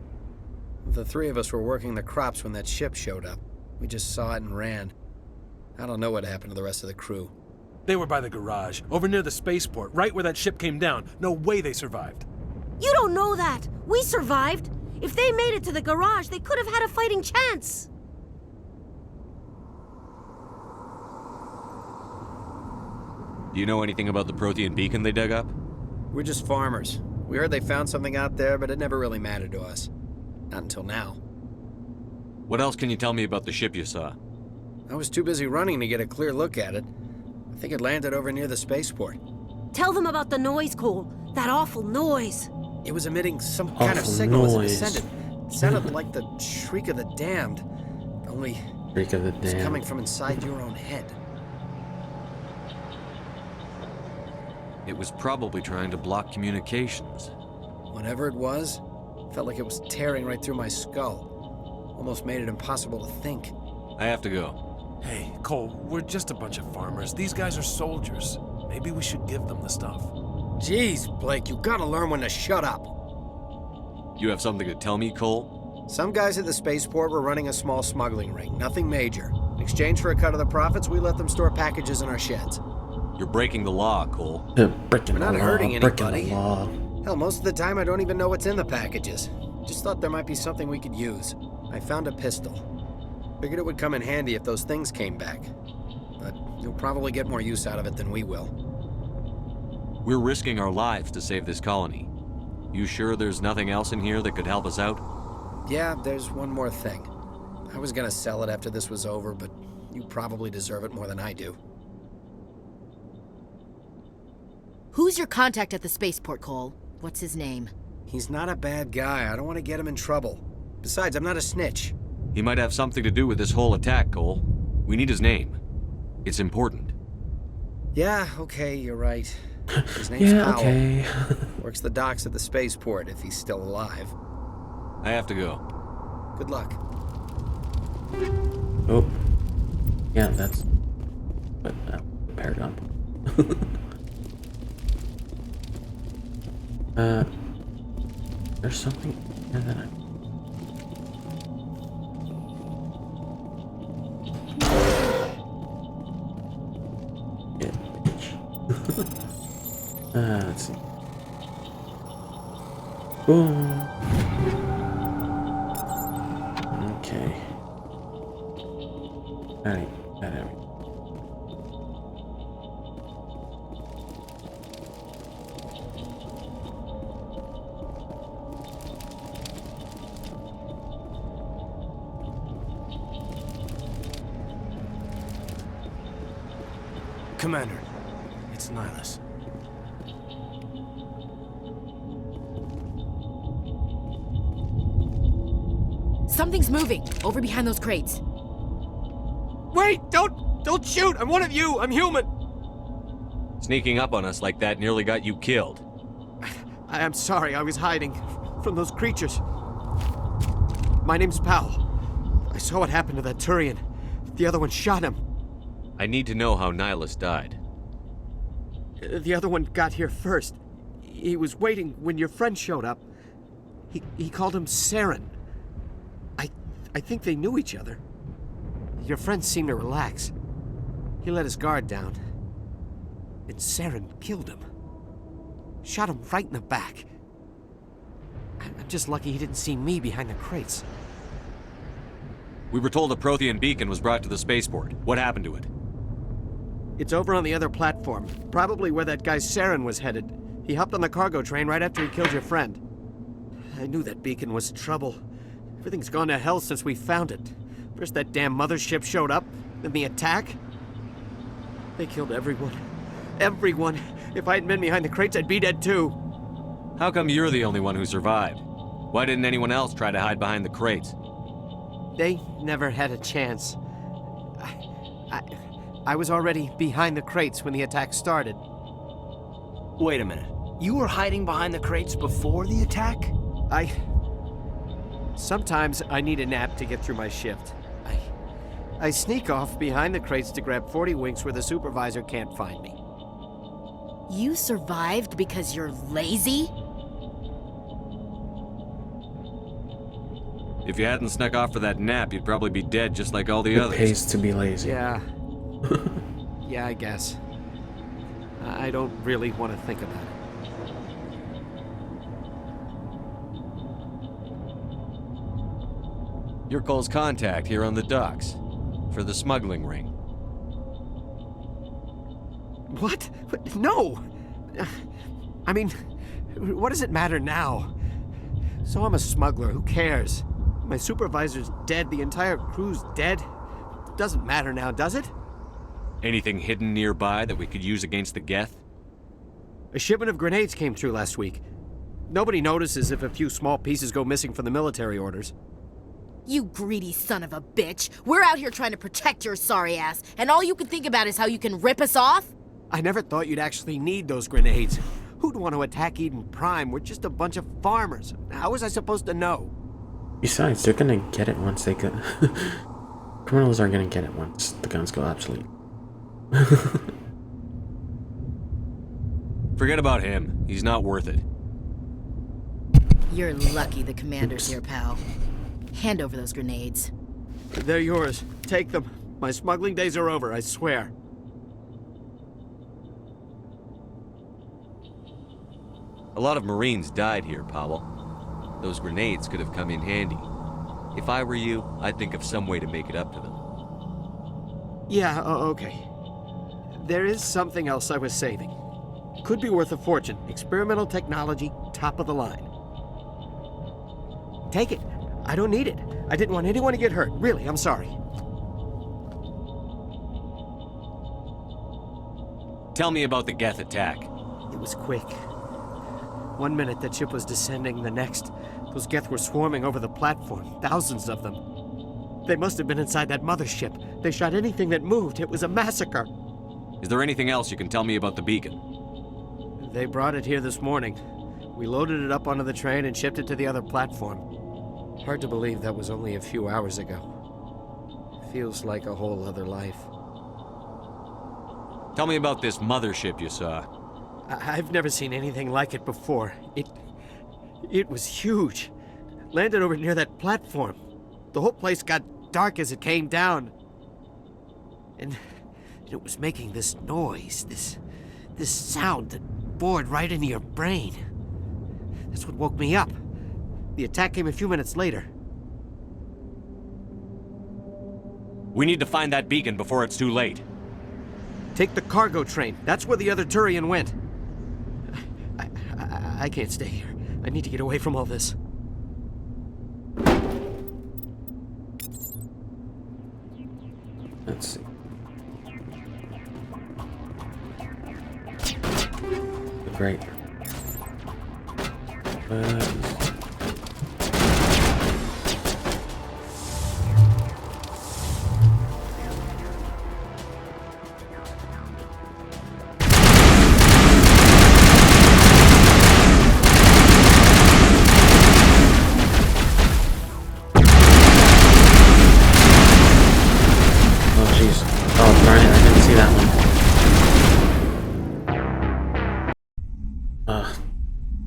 The three of us were working the crops when that ship showed up. We just saw it and ran. I don't know what happened to the rest of the crew. They were by the garage, over near the spaceport, right where that ship came down. No way they survived. You don't know that. We survived. If they made it to the garage, they could have had a fighting chance. Do you know anything about the Prothean beacon they dug up? We're just farmers. We heard they found something out there, but it never really mattered to us. Not until now. What else can you tell me about the ship you saw? I was too busy running to get a clear look at it. I think it landed over near the spaceport. Tell them about the noise, Cole. That awful noise. It was emitting some kind of signal as it descended. It sounded like the shriek of the damned. Only Shriek of the it was damned. coming from inside your own head. It was probably trying to block communications. Whatever it was, felt like it was tearing right through my skull. Almost made it impossible to think. I have to go. Hey, Cole, we're just a bunch of farmers. These guys are soldiers. Maybe we should give them the stuff. Jeez, Blake, you gotta learn when to shut up. You have something to tell me, Cole? Some guys at the spaceport were running a small smuggling ring, nothing major. In exchange for a cut of the profits, we let them store packages in our sheds. You're breaking the law, Cole. We're not hurting anybody. The law. Hell, most of the time I don't even know what's in the packages. Just thought there might be something we could use. I found a pistol. Figured it would come in handy if those things came back. But you'll probably get more use out of it than we will. We're risking our lives to save this colony. You sure there's nothing else in here that could help us out? Yeah, there's one more thing. I was gonna sell it after this was over, but you probably deserve it more than I do. Who's your contact at the spaceport, Cole? What's his name? He's not a bad guy. I don't want to get him in trouble. Besides, I'm not a snitch. He might have something to do with this whole attack, Cole. We need his name. It's important. Yeah, okay, you're right. His name's Yeah, Powell. okay. Works the docks at the spaceport if he's still alive. I have to go. Good luck. Oh. Yeah, that's... But, Paragon. there's something here that I... Yeah, bitch. Let's see. Boom. Okay. That ain't. Commander, it's Nihilus. Something's moving, over behind those crates. Wait! Don't shoot! I'm one of you! I'm human! Sneaking up on us like that nearly got you killed. I'm sorry, I was hiding from those creatures. My name's Powell. I saw what happened to that Turian. The other one shot him. I need to know how Nihilus died. The other one got here first. He was waiting when your friend showed up. He called him Saren. I think they knew each other. Your friend seemed to relax. He let his guard down. And Saren killed him. Shot him right in the back. I'm just lucky he didn't see me behind the crates. We were told a Prothean beacon was brought to the spaceport. What happened to it? It's over on the other platform. Probably where that guy Saren was headed. He hopped on the cargo train right after he killed your friend. I knew that beacon was trouble. Everything's gone to hell since we found it. First that damn mothership showed up, then the attack. They killed everyone. Everyone. If I hadn't been behind the crates, I'd be dead too. How come you're the only one who survived? Why didn't anyone else try to hide behind the crates? They never had a chance. I was already behind the crates when the attack started. Wait a minute. You were hiding behind the crates before the attack? Sometimes I need a nap to get through my shift. I sneak off behind the crates to grab 40 winks where the supervisor can't find me. You survived because you're lazy? If you hadn't snuck off for that nap, you'd probably be dead just like all the others. It pays to be lazy. Yeah. Yeah, I guess. I don't really want to think about it. You're Cole's contact here on the docks. For the smuggling ring. What? No! I mean, what does it matter now? So I'm a smuggler, who cares? My supervisor's dead, the entire crew's dead. It doesn't matter now, does it? Anything hidden nearby that we could use against the Geth? A shipment of grenades came through last week. Nobody notices if a few small pieces go missing from the military orders. You greedy son of a bitch. We're out here trying to protect your sorry ass, and all you can think about is how you can rip us off? I never thought you'd actually need those grenades. Who'd want to attack Eden Prime? We're just a bunch of farmers. How was I supposed to know? Besides, they're gonna get it once they get... Criminals are gonna get it once the guns go obsolete. Forget about him. He's not worth it. You're lucky the commander's here, pal. Hand over those grenades. They're yours. Take them. My smuggling days are over, I swear. A lot of Marines died here, Powell. Those grenades could have come in handy. If I were you, I'd think of some way to make it up to them. Yeah, okay. There is something else I was saving. Could be worth a fortune. Experimental technology, top of the line. Take it. I don't need it. I didn't want anyone to get hurt. Really, I'm sorry. Tell me about the Geth attack. It was quick. 1 minute that ship was descending, the next, those Geth were swarming over the platform. Thousands of them. They must have been inside that mothership. They shot anything that moved. It was a massacre. Is there anything else you can tell me about the beacon? They brought it here this morning. We loaded it up onto the train and shipped it to the other platform. Hard to believe that was only a few hours ago. Feels like a whole other life. Tell me about this mothership you saw. I've never seen anything like it before. It was huge. Landed over near that platform. The whole place got dark as it came down. And it was making this noise, this sound that bored right into your brain. That's what woke me up. The attack came a few minutes later. We need to find that beacon before it's too late. Take the cargo train. That's where the other Turian went. I can't stay here. I need to get away from all this. Let's see. Great.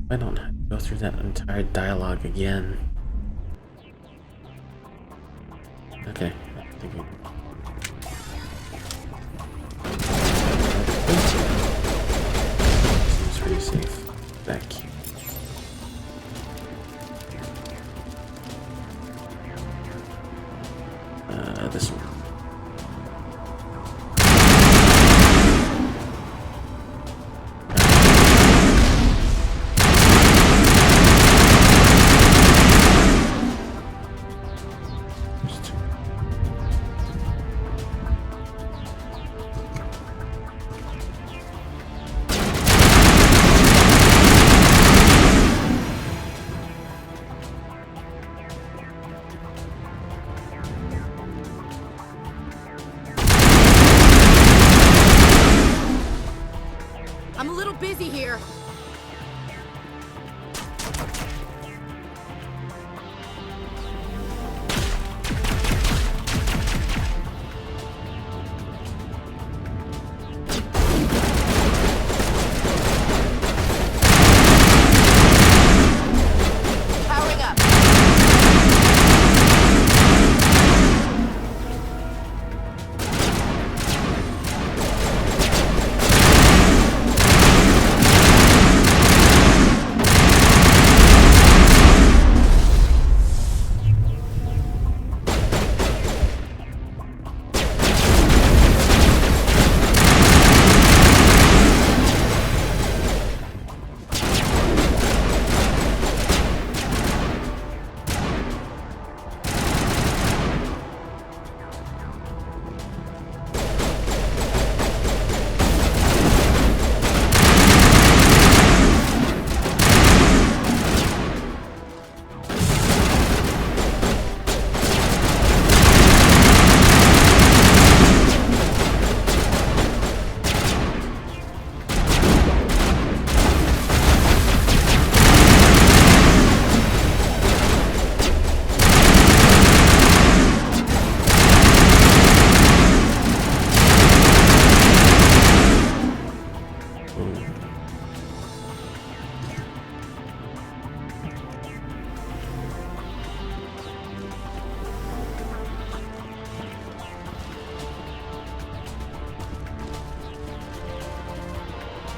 I don't have to go through that entire dialogue again. Okay, I think seems pretty safe. Back here. This one. I'm a little busy here. Powering up.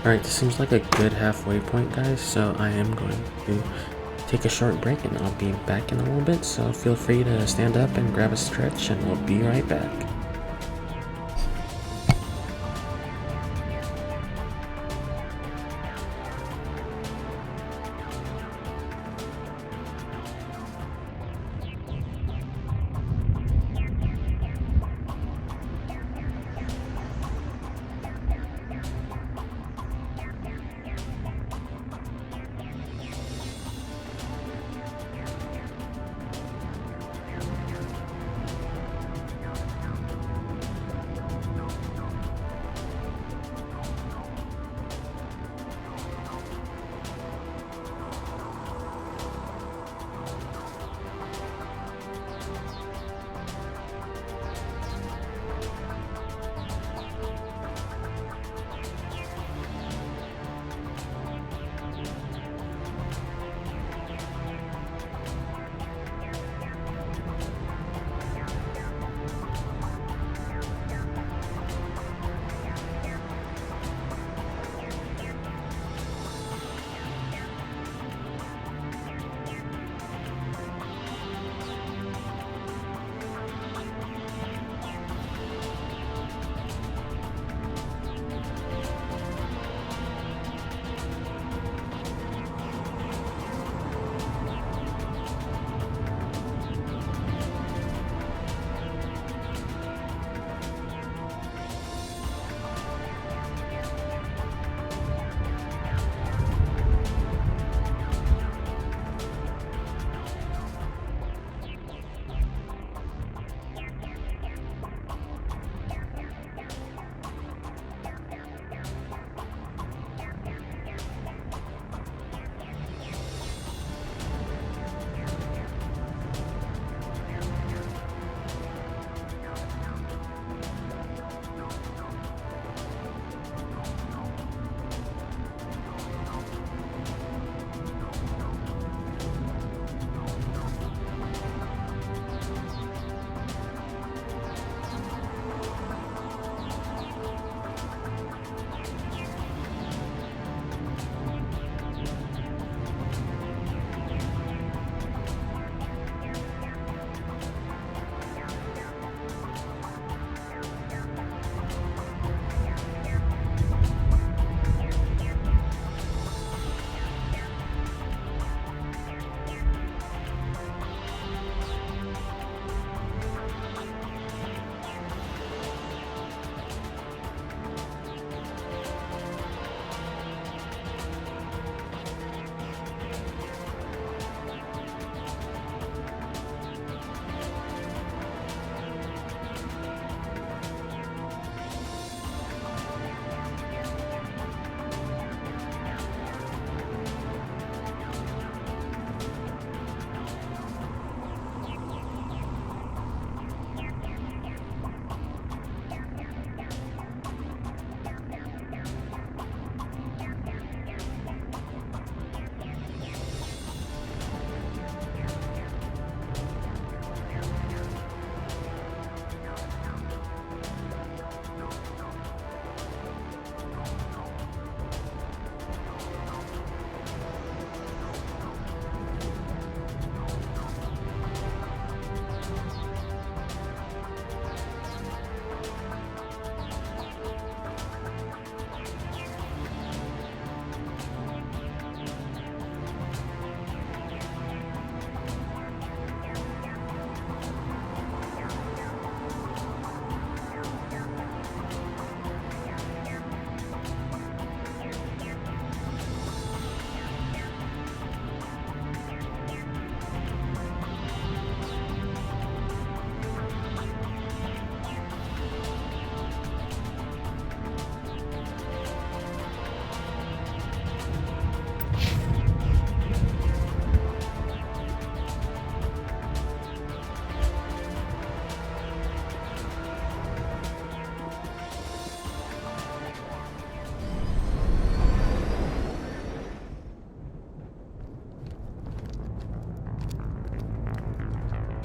Alright, this seems like a good halfway point, guys, so I am going to take a short break and I'll be back in a little bit, so feel free to stand up and grab a stretch and we'll be right back.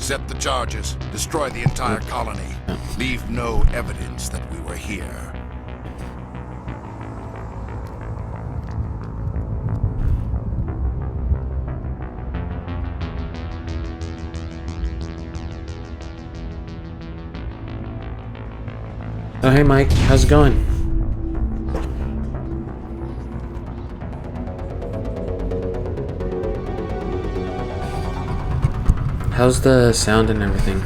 Set the charges. Destroy the entire colony. Leave no evidence that we were here. Oh, hey Mike, how's it going? How's the sound and everything?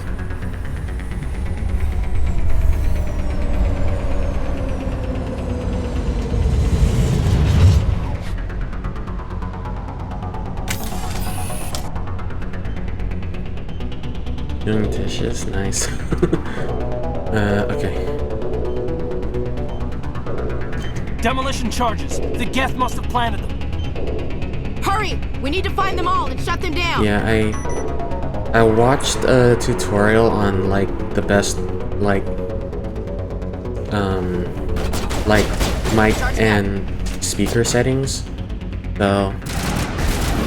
Doing dishes, nice. Okay. Demolition charges. The Geth must have planted them. Hurry! We need to find them all and shut them down. Yeah, I watched a tutorial on like the best like mic and speaker settings. So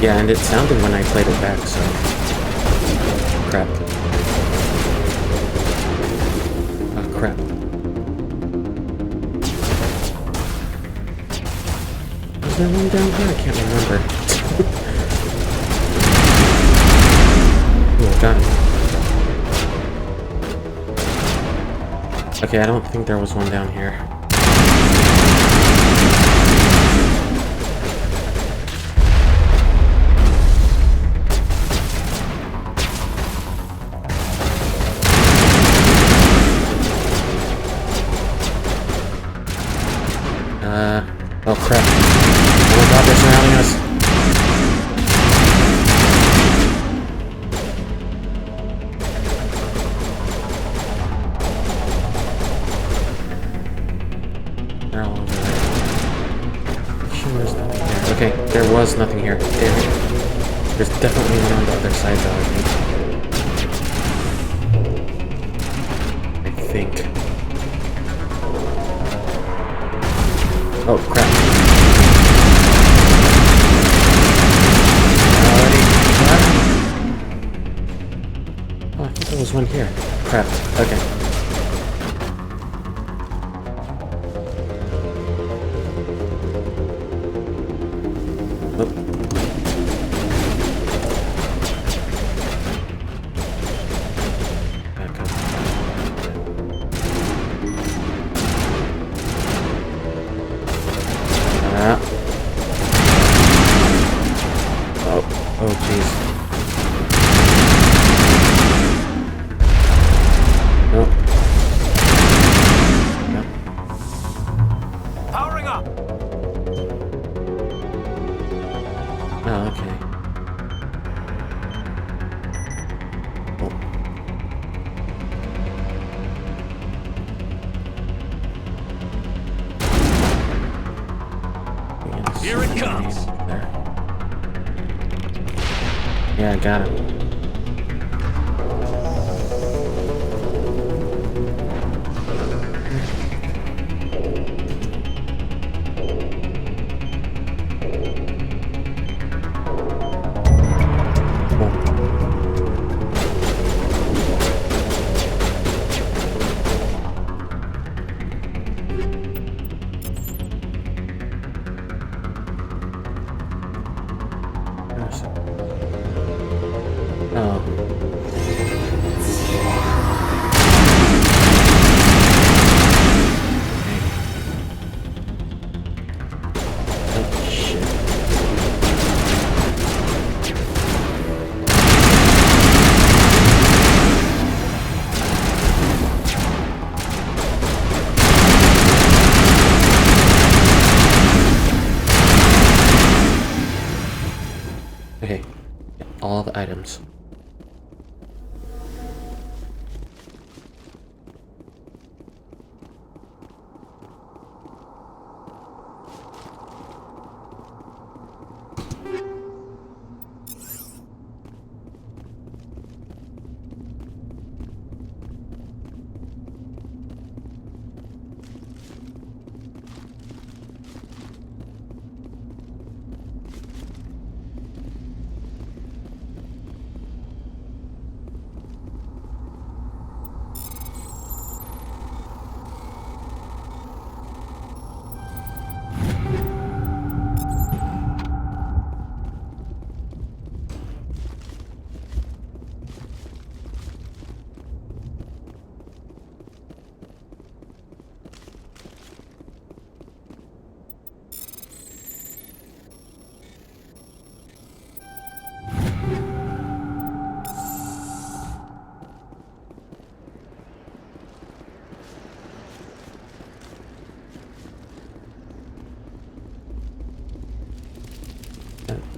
yeah, and it sounded when I played it back, so crap. Oh crap. Is there one down here? I can't remember. Oh, got it. Okay, I don't think there was one down here. Oh crap. Oh my god, they're surrounding us. They're all over there. Sure, there's nothing here. Okay, there was nothing here. Damn it. There's definitely one on the other side though, I think. Oh crap. Oh, I think there was one here. Crap. Okay. Oh. Back up. Oh jeez. Nope. Yep. Powering up. Oh, okay. Oh. Here it comes. There. Yeah, I got him. Okay, all the items.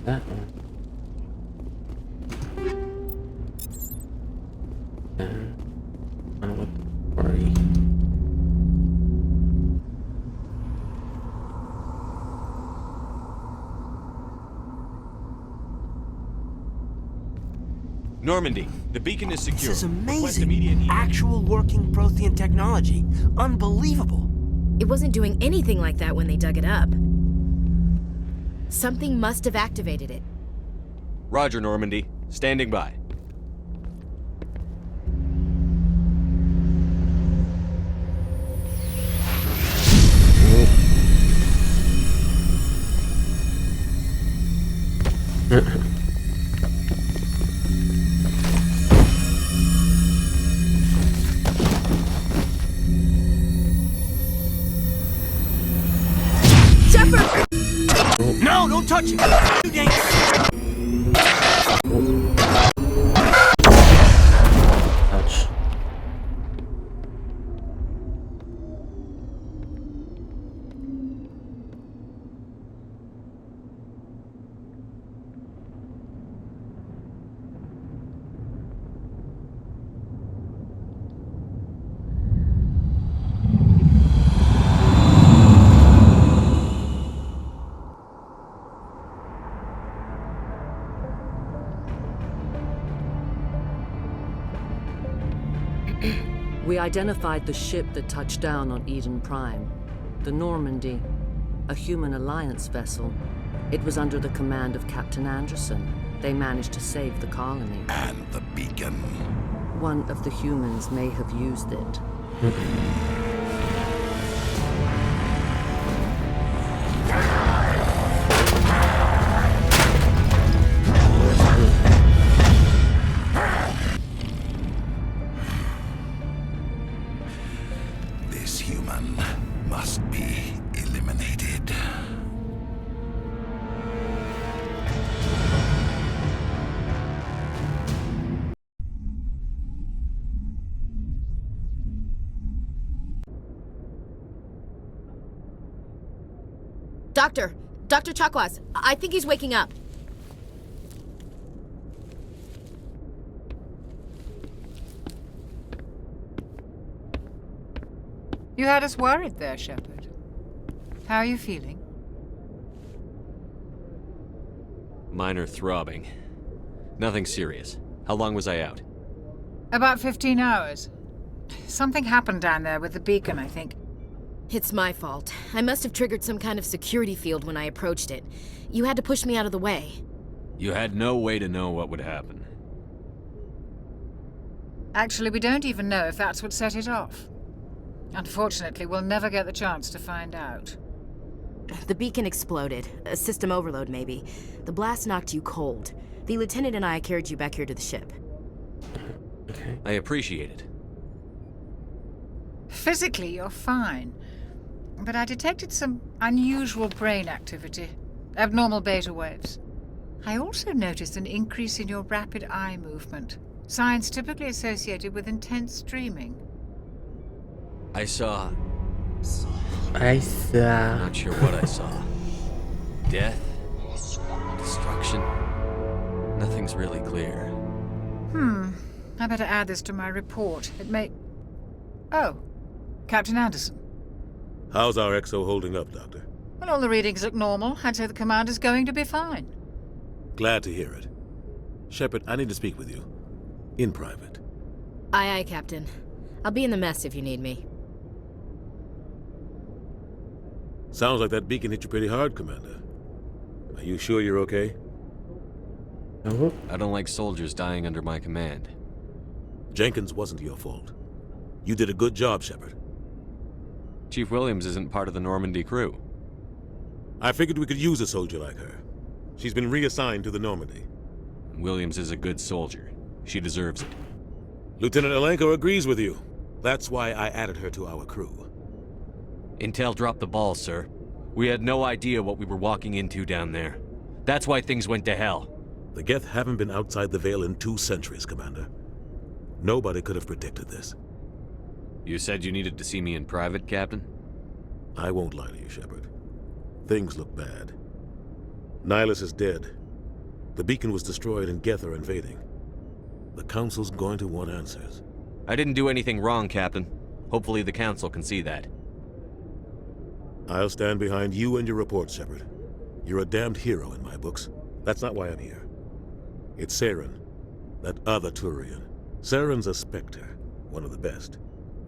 that one. And one with Ori. Normandy, the beacon is secure. This is Request amazing. immediate- Actual working Prothean technology. Unbelievable. It wasn't doing anything like that when they dug it up. Something must have activated it. Roger, Normandy. Standing by. Shepard! No, don't touch it! Too dangerous! Ouch. We identified the ship that touched down on Eden Prime, the Normandy, a human alliance vessel. It was under the command of Captain Anderson. They managed to save the colony. And the beacon. One of the humans may have used it. This human must be eliminated. Dr. Chakwas, I think he's waking up. You had us worried there, Shepard. How are you feeling? Minor throbbing. Nothing serious. How long was I out? About 15 hours. Something happened down there with the beacon, I think. It's my fault. I must have triggered some kind of security field when I approached it. You had to push me out of the way. You had no way to know what would happen. Actually, we don't even know if that's what set it off. Unfortunately, we'll never get the chance to find out. The beacon exploded. A system overload, maybe. The blast knocked you cold. The lieutenant and I carried you back here to the ship. Okay. I appreciate it. Physically, you're fine. But I detected some unusual brain activity. Abnormal beta waves. I also noticed an increase in your rapid eye movement. Signs typically associated with intense dreaming. I saw... I'm not sure what I saw. Death? Destruction? Nothing's really clear. I better add this to my report. It may... Oh, Captain Anderson. How's our XO holding up, Doctor? Well, all the readings look normal. I'd say the commander's going to be fine. Glad to hear it. Shepard, I need to speak with you. In private. Aye, aye, Captain. I'll be in the mess if you need me. Sounds like that beacon hit you pretty hard, Commander. Are you sure you're okay? I don't like soldiers dying under my command. Jenkins wasn't your fault. You did a good job, Shepard. Chief Williams isn't part of the Normandy crew. I figured we could use a soldier like her. She's been reassigned to the Normandy. Williams is a good soldier. She deserves it. Lieutenant Alenko agrees with you. That's why I added her to our crew. Intel dropped the ball, sir. We had no idea what we were walking into down there. That's why things went to hell. The Geth haven't been outside the Veil in 2 centuries, Commander. Nobody could have predicted this. You said you needed to see me in private, Captain? I won't lie to you, Shepard. Things look bad. Nihilus is dead. The beacon was destroyed and Geth are invading. The Council's going to want answers. I didn't do anything wrong, Captain. Hopefully the Council can see that. I'll stand behind you and your report, Shepard. You're a damned hero in my books. That's not why I'm here. It's Saren, that other Turian. Saren's a Spectre, one of the best.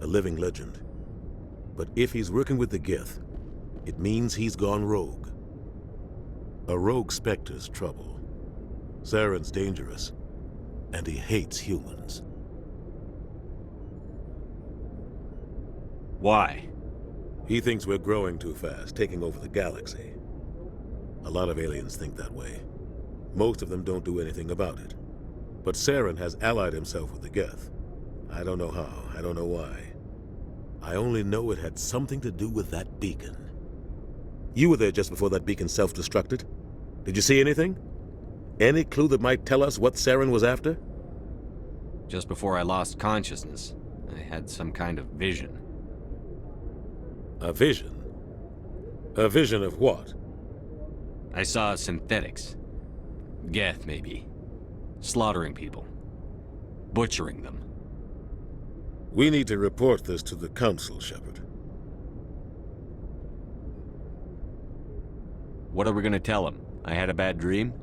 A living legend. But if he's working with the Geth, it means he's gone rogue. A rogue Spectre's trouble. Saren's dangerous, and he hates humans. Why? He thinks we're growing too fast, taking over the galaxy. A lot of aliens think that way. Most of them don't do anything about it. But Saren has allied himself with the Geth. I don't know how, I don't know why. I only know it had something to do with that beacon. You were there just before that beacon self-destructed. Did you see anything? Any clue that might tell us what Saren was after? Just before I lost consciousness, I had some kind of vision. A vision? A vision of what? I saw synthetics. Geth, maybe. Slaughtering people. Butchering them. We need to report this to the Council, Shepard. What are we gonna tell him? I had a bad dream?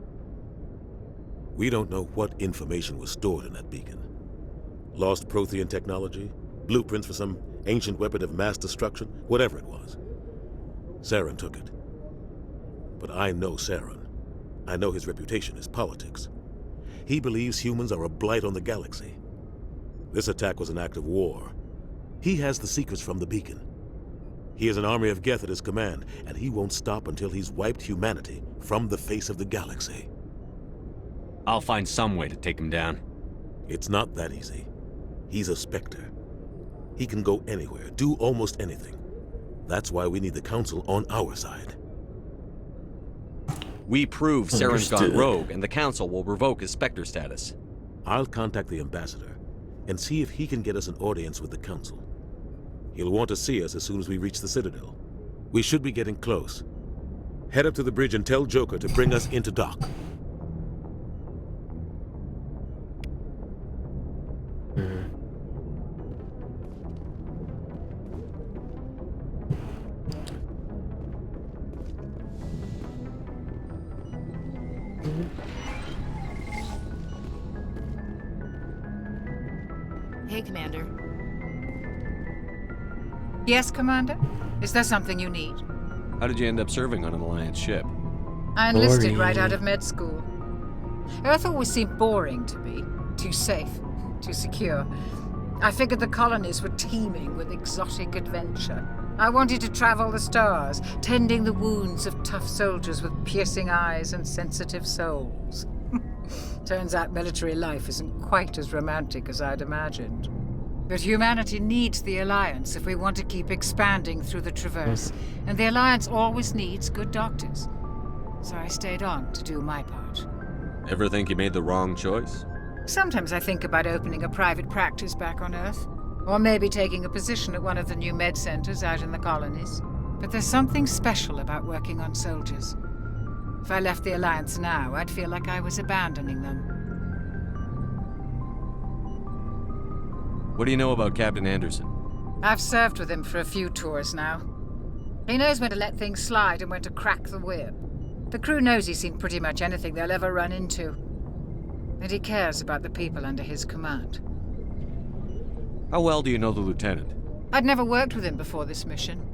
We don't know what information was stored in that beacon. Lost Prothean technology? Blueprints for some ancient weapon of mass destruction? Whatever it was. Saren took it. But I know Saren. I know his reputation is politics. He believes humans are a blight on the galaxy. This attack was an act of war. He has the secrets from the beacon. He has an army of Geth at his command, and he won't stop until he's wiped humanity from the face of the galaxy. I'll find some way to take him down. It's not that easy. He's a Spectre. He can go anywhere, do almost anything. That's why we need the Council on our side. We prove Saren's gone rogue, and the Council will revoke his Spectre status. I'll contact the Ambassador and see if he can get us an audience with the Council. He'll want to see us as soon as we reach the Citadel. We should be getting close. Head up to the bridge and tell Joker to bring us into dock. Hey, Commander. Yes, Commander? Is there something you need? How did you end up serving on an Alliance ship? I enlisted right out of med school. Earth always seemed boring to me. Too safe, too secure. I figured the colonies were teeming with exotic adventure. I wanted to travel the stars, tending the wounds of tough soldiers with piercing eyes and sensitive souls. Turns out military life isn't quite as romantic as I'd imagined. But humanity needs the Alliance if we want to keep expanding through the Traverse, and the Alliance always needs good doctors. So I stayed on to do my part. Ever think you made the wrong choice? Sometimes I think about opening a private practice back on Earth, or maybe taking a position at one of the new med centers out in the colonies. But there's something special about working on soldiers. If I left the Alliance now, I'd feel like I was abandoning them. What do you know about Captain Anderson? I've served with him for a few tours now. He knows when to let things slide and when to crack the whip. The crew knows he's seen pretty much anything they'll ever run into. And he cares about the people under his command. How well do you know the Lieutenant? I'd never worked with him before this mission.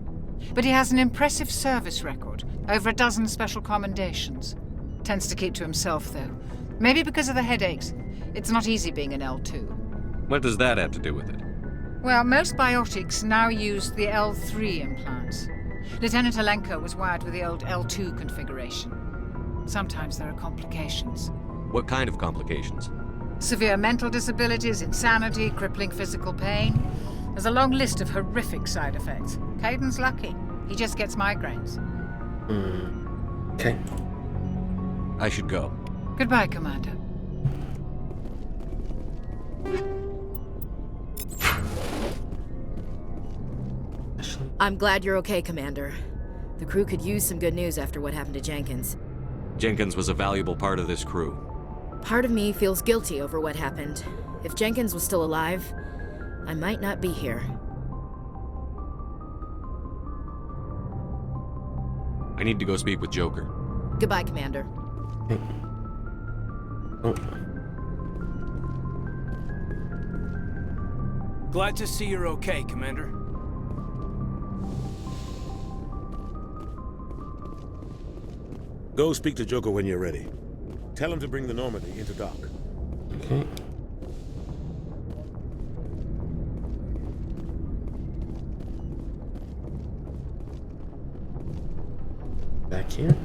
But he has an impressive service record, over a dozen special commendations. Tends to keep to himself, though. Maybe because of the headaches. It's not easy being an L2. What does that have to do with it? Well, most biotics now use the L3 implants. Lieutenant Alenko was wired with the old L2 configuration. Sometimes there are complications. What kind of complications? Severe mental disabilities, insanity, crippling physical pain. There's a long list of horrific side effects. Caden's lucky. He just gets migraines. Okay. I should go. Goodbye, Commander. I'm glad you're okay, Commander. The crew could use some good news after what happened to Jenkins. Jenkins was a valuable part of this crew. Part of me feels guilty over what happened. If Jenkins was still alive, I might not be here. I need to go speak with Joker. Goodbye, Commander. Oh. Glad to see you're okay, Commander. Go speak to Joker when you're ready. Tell him to bring the Normandy into dock. Okay. Back here.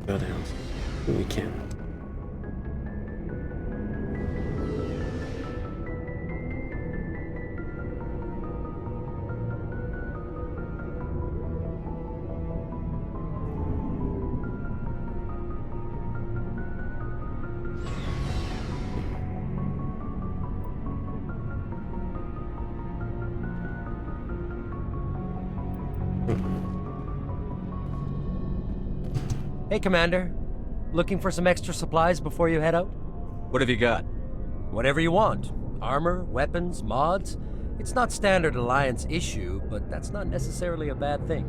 Go down. We can. Hey, Commander. Looking for some extra supplies before you head out? What have you got? Whatever you want. Armor, weapons, mods. It's not standard Alliance issue, but that's not necessarily a bad thing.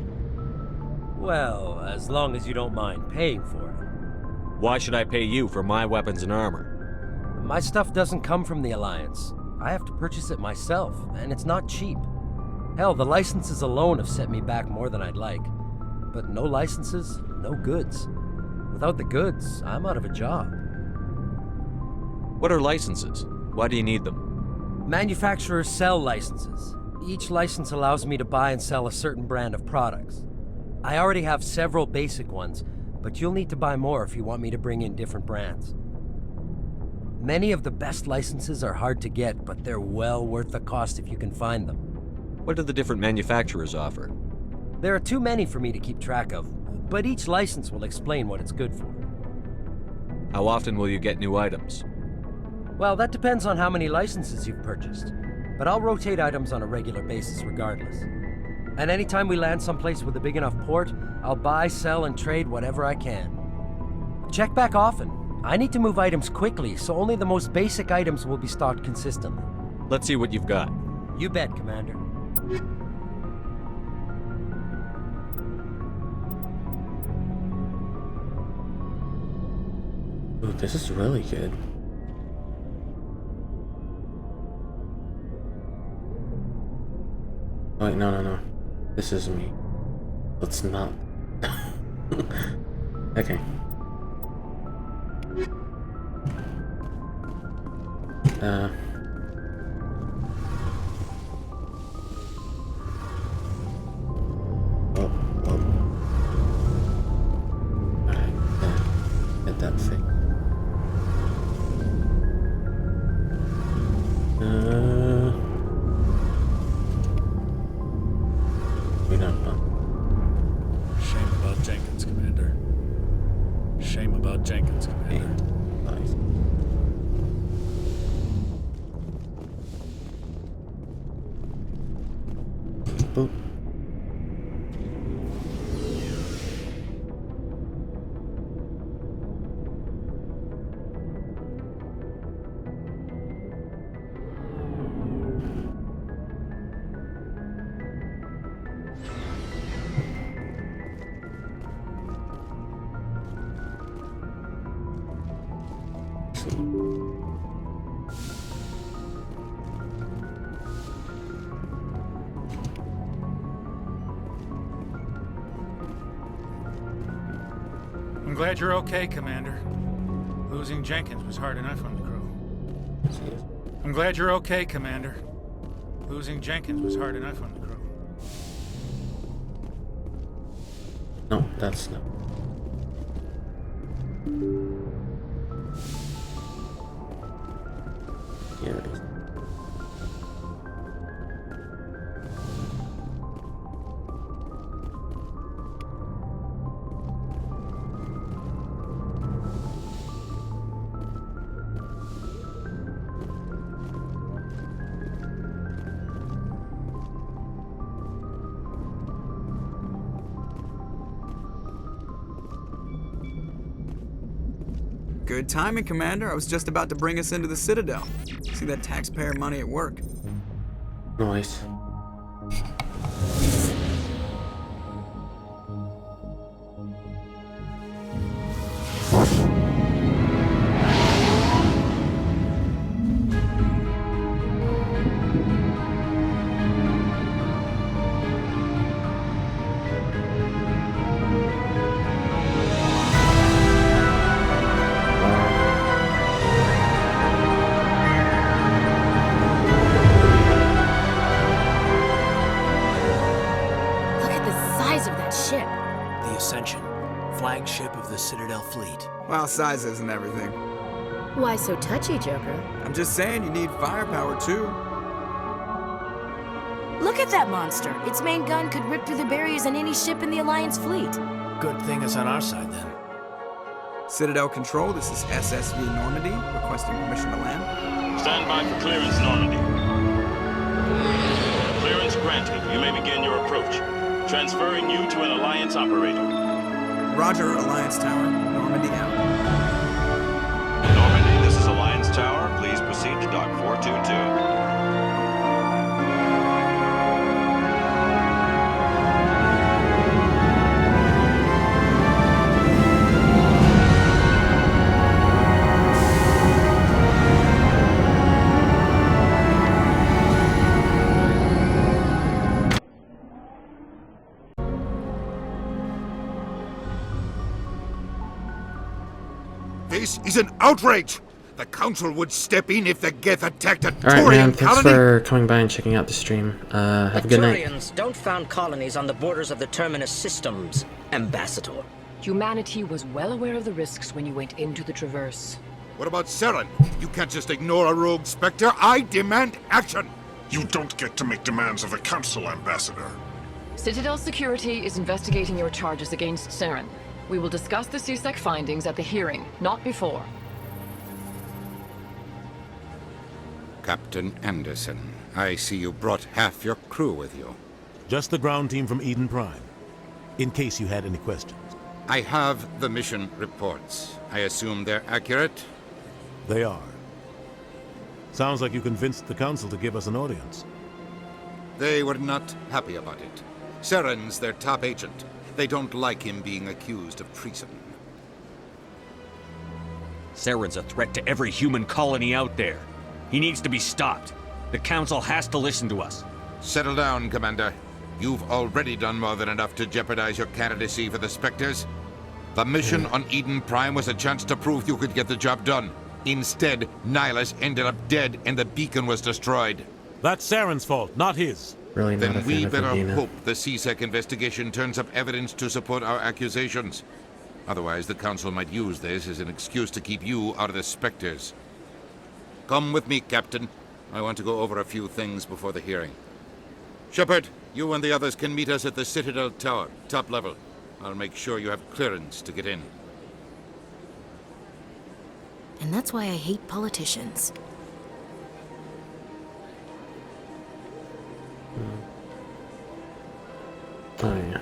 Well, as long as you don't mind paying for it. Why should I pay you for my weapons and armor? My stuff doesn't come from the Alliance. I have to purchase it myself, and it's not cheap. Hell, the licenses alone have set me back more than I'd like. But no licenses, no goods. Without the goods, I'm out of a job. What are licenses? Why do you need them? Manufacturers sell licenses. Each license allows me to buy and sell a certain brand of products. I already have several basic ones, but you'll need to buy more if you want me to bring in different brands. Many of the best licenses are hard to get, but they're well worth the cost if you can find them. What do the different manufacturers offer? There are too many for me to keep track of, but each license will explain what it's good for. How often will you get new items? Well, that depends on how many licenses you've purchased, but I'll rotate items on a regular basis regardless. And anytime we land someplace with a big enough port, I'll buy, sell, and trade whatever I can. Check back often. I need to move items quickly, so only the most basic items will be stocked consistently. Let's see what you've got. You bet, Commander. Ooh, this is really good. Oh, wait, no. This is me. Let's not. Okay. Oh. Alright, get that fixed. We don't know. Shame about Jenkins, Commander. Shame about Jenkins, Commander. Nice. Boop. I'm glad you're okay, Commander. Losing Jenkins was hard enough on the crew. I'm glad you're okay, Commander. Losing Jenkins was hard enough on the crew. No, that's not. Here it is. Good timing, Commander. I was just about to bring us into the Citadel. See that taxpayer money at work. Nice. Flagship of the Citadel fleet. Well, size isn't everything. Why so touchy, Joker? I'm just saying you need firepower too. Look at that monster. Its main gun could rip through the barriers in any ship in the Alliance fleet. Good thing it's on our side then. Citadel Control, this is SSV Normandy, requesting permission to land. Stand by for clearance, Normandy. Clearance granted. You may begin your approach. Transferring you to an Alliance operator. Roger, Alliance Tower. Normandy out. Normandy, this is Alliance Tower. Please proceed to Dock 422. This is an outrage! The Council would step in if the Geth attacked a Alright, man, Turian thanks colony! for coming by and checking out the stream. Have a good night. Turians don't found colonies on the borders of the Terminus systems, Ambassador. Humanity was well aware of the risks when you went into the Traverse. What about Saren? You can't just ignore a rogue Spectre. I demand action! You don't get to make demands of the Council, Ambassador. Citadel Security is investigating your charges against Saren. We will discuss the CSEC findings at the hearing, not before. Captain Anderson, I see you brought half your crew with you. Just the ground team from Eden Prime, in case you had any questions. I have the mission reports. I assume they're accurate? They are. Sounds like you convinced the Council to give us an audience. They were not happy about it. Saren's their top agent. They don't like him being accused of treason. Saren's a threat to every human colony out there. He needs to be stopped. The Council has to listen to us. Settle down, Commander. You've already done more than enough to jeopardize your candidacy for the Spectres. The mission on Eden Prime was a chance to prove you could get the job done. Instead, Nihilus ended up dead and the beacon was destroyed. That's Saren's fault, not his. Really not a Then fan we of better Regina. hope the CSEC investigation turns up evidence to support our accusations. Otherwise, the Council might use this as an excuse to keep you out of the Spectres. Come with me, Captain. I want to go over a few things before the hearing. Shepard, you and the others can meet us at the Citadel Tower, top level. I'll make sure you have clearance to get in. And that's why I hate politicians. Oh, yeah.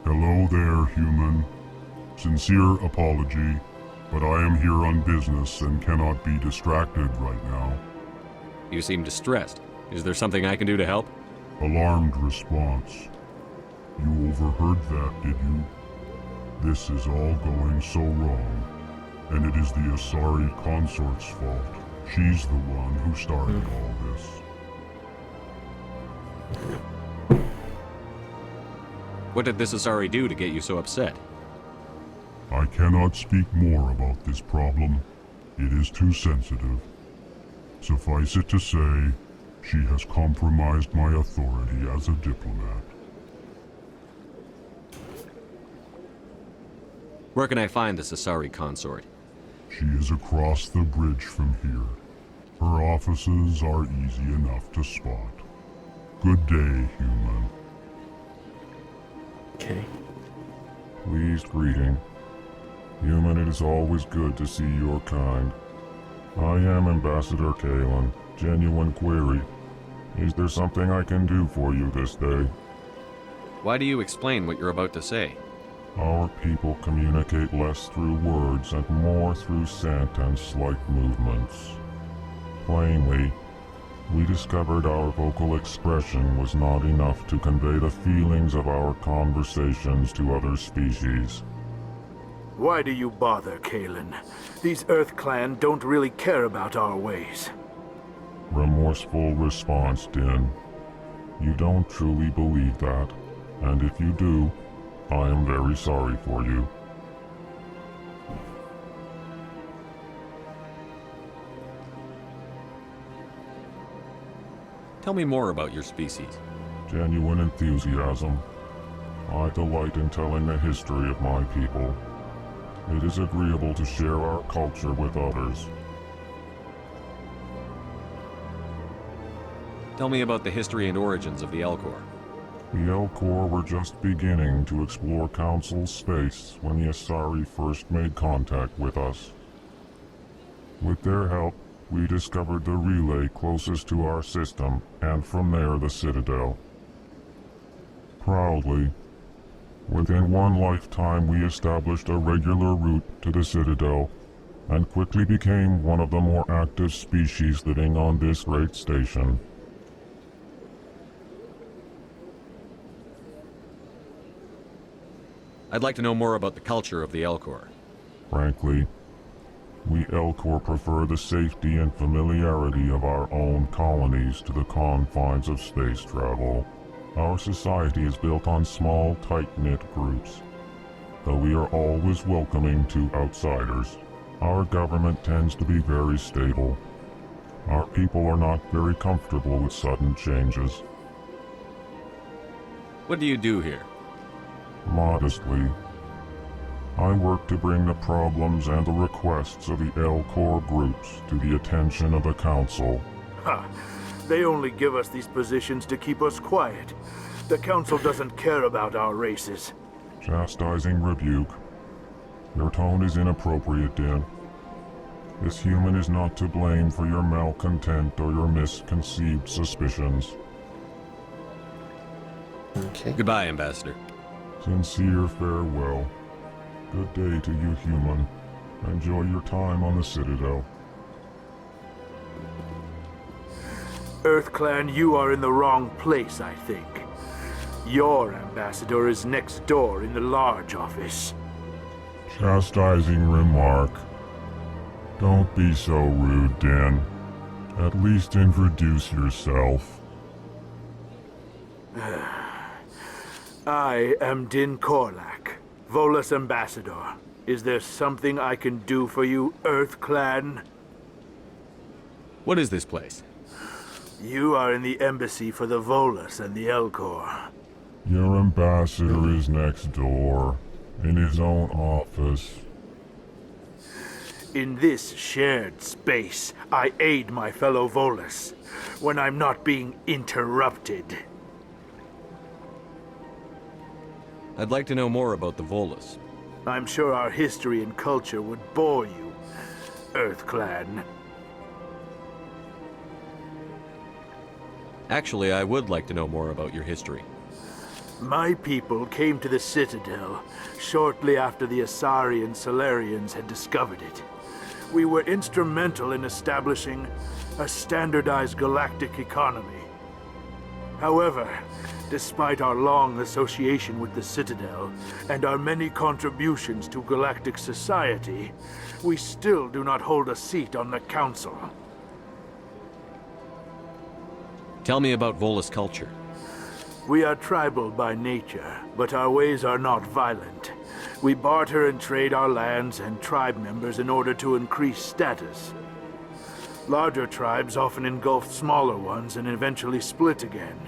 Hello there, human. Sincere apology, but I am here on business and cannot be distracted right now. You seem distressed. Is there something I can do to help? Alarmed response. You overheard that, did you? This is all going so wrong, and it is the Asari consort's fault. She's the one who started all this. What did this Asari do to get you so upset? I cannot speak more about this problem. It is too sensitive. Suffice it to say, She has compromised my authority as a diplomat. Where can I find this Asari consort? She is across the bridge from here. Her offices are easy enough to spot. Good day, human. Okay. Pleased greeting. Human, it is always good to see your kind. I am Ambassador Kalen. Genuine query. Is there something I can do for you this day? Why do you explain what you're about to say? Our people communicate less through words and more through scent and slight movements. Plainly, we discovered our vocal expression was not enough to convey the feelings of our conversations to other species. Why do you bother, Kalen? These Earth Clan don't really care about our ways. Remorseful response, Din. You don't truly believe that, and if you do, I am very sorry for you. Tell me more about your species. Genuine enthusiasm. I delight in telling the history of my people. It is agreeable to share our culture with others. Tell me about the history and origins of the Elcor. The Elcor were just beginning to explore Council space when the Asari first made contact with us. With their help, we discovered the relay closest to our system, and from there the Citadel. Proudly, within one lifetime we established a regular route to the Citadel, and quickly became one of the more active species living on this great station. I'd like to know more about the culture of the Elcor. Frankly, we Elcor prefer the safety and familiarity of our own colonies to the confines of space travel. Our society is built on small, tight-knit groups. Though we are always welcoming to outsiders, our government tends to be very stable. Our people are not very comfortable with sudden changes. What do you do here? Modestly, I work to bring the problems and the requests of the Elcor groups to the attention of the Council. Ha! They only give us these positions to keep us quiet. The Council doesn't care about our races. Chastising rebuke. Your tone is inappropriate, Din. This human is not to blame for your malcontent or your misconceived suspicions. Okay. Goodbye, Ambassador. Sincere farewell. Good day to you, human. Enjoy your time on the Citadel. Earth Clan, you are in the wrong place, I think. Your ambassador is next door in the large office. Chastising remark. Don't be so rude, Din. At least introduce yourself. I am Din Korlak, Volus Ambassador. Is there something I can do for you, Earth Clan? What is this place? You are in the embassy for the Volus and the Elcor. Your ambassador is next door, in his own office. In this shared space, I aid my fellow Volus when I'm not being interrupted. I'd like to know more about the Volus. I'm sure our history and culture would bore you, Earth Clan. Actually, I would like to know more about your history. My people came to the Citadel shortly after the Asari and Salarians had discovered it. We were instrumental in establishing a standardized galactic economy. However, despite our long association with the Citadel and our many contributions to galactic society, we still do not hold a seat on the Council. Tell me about Volus culture. We are tribal by nature, but our ways are not violent. We barter and trade our lands and tribe members in order to increase status. Larger tribes often engulf smaller ones and eventually split again.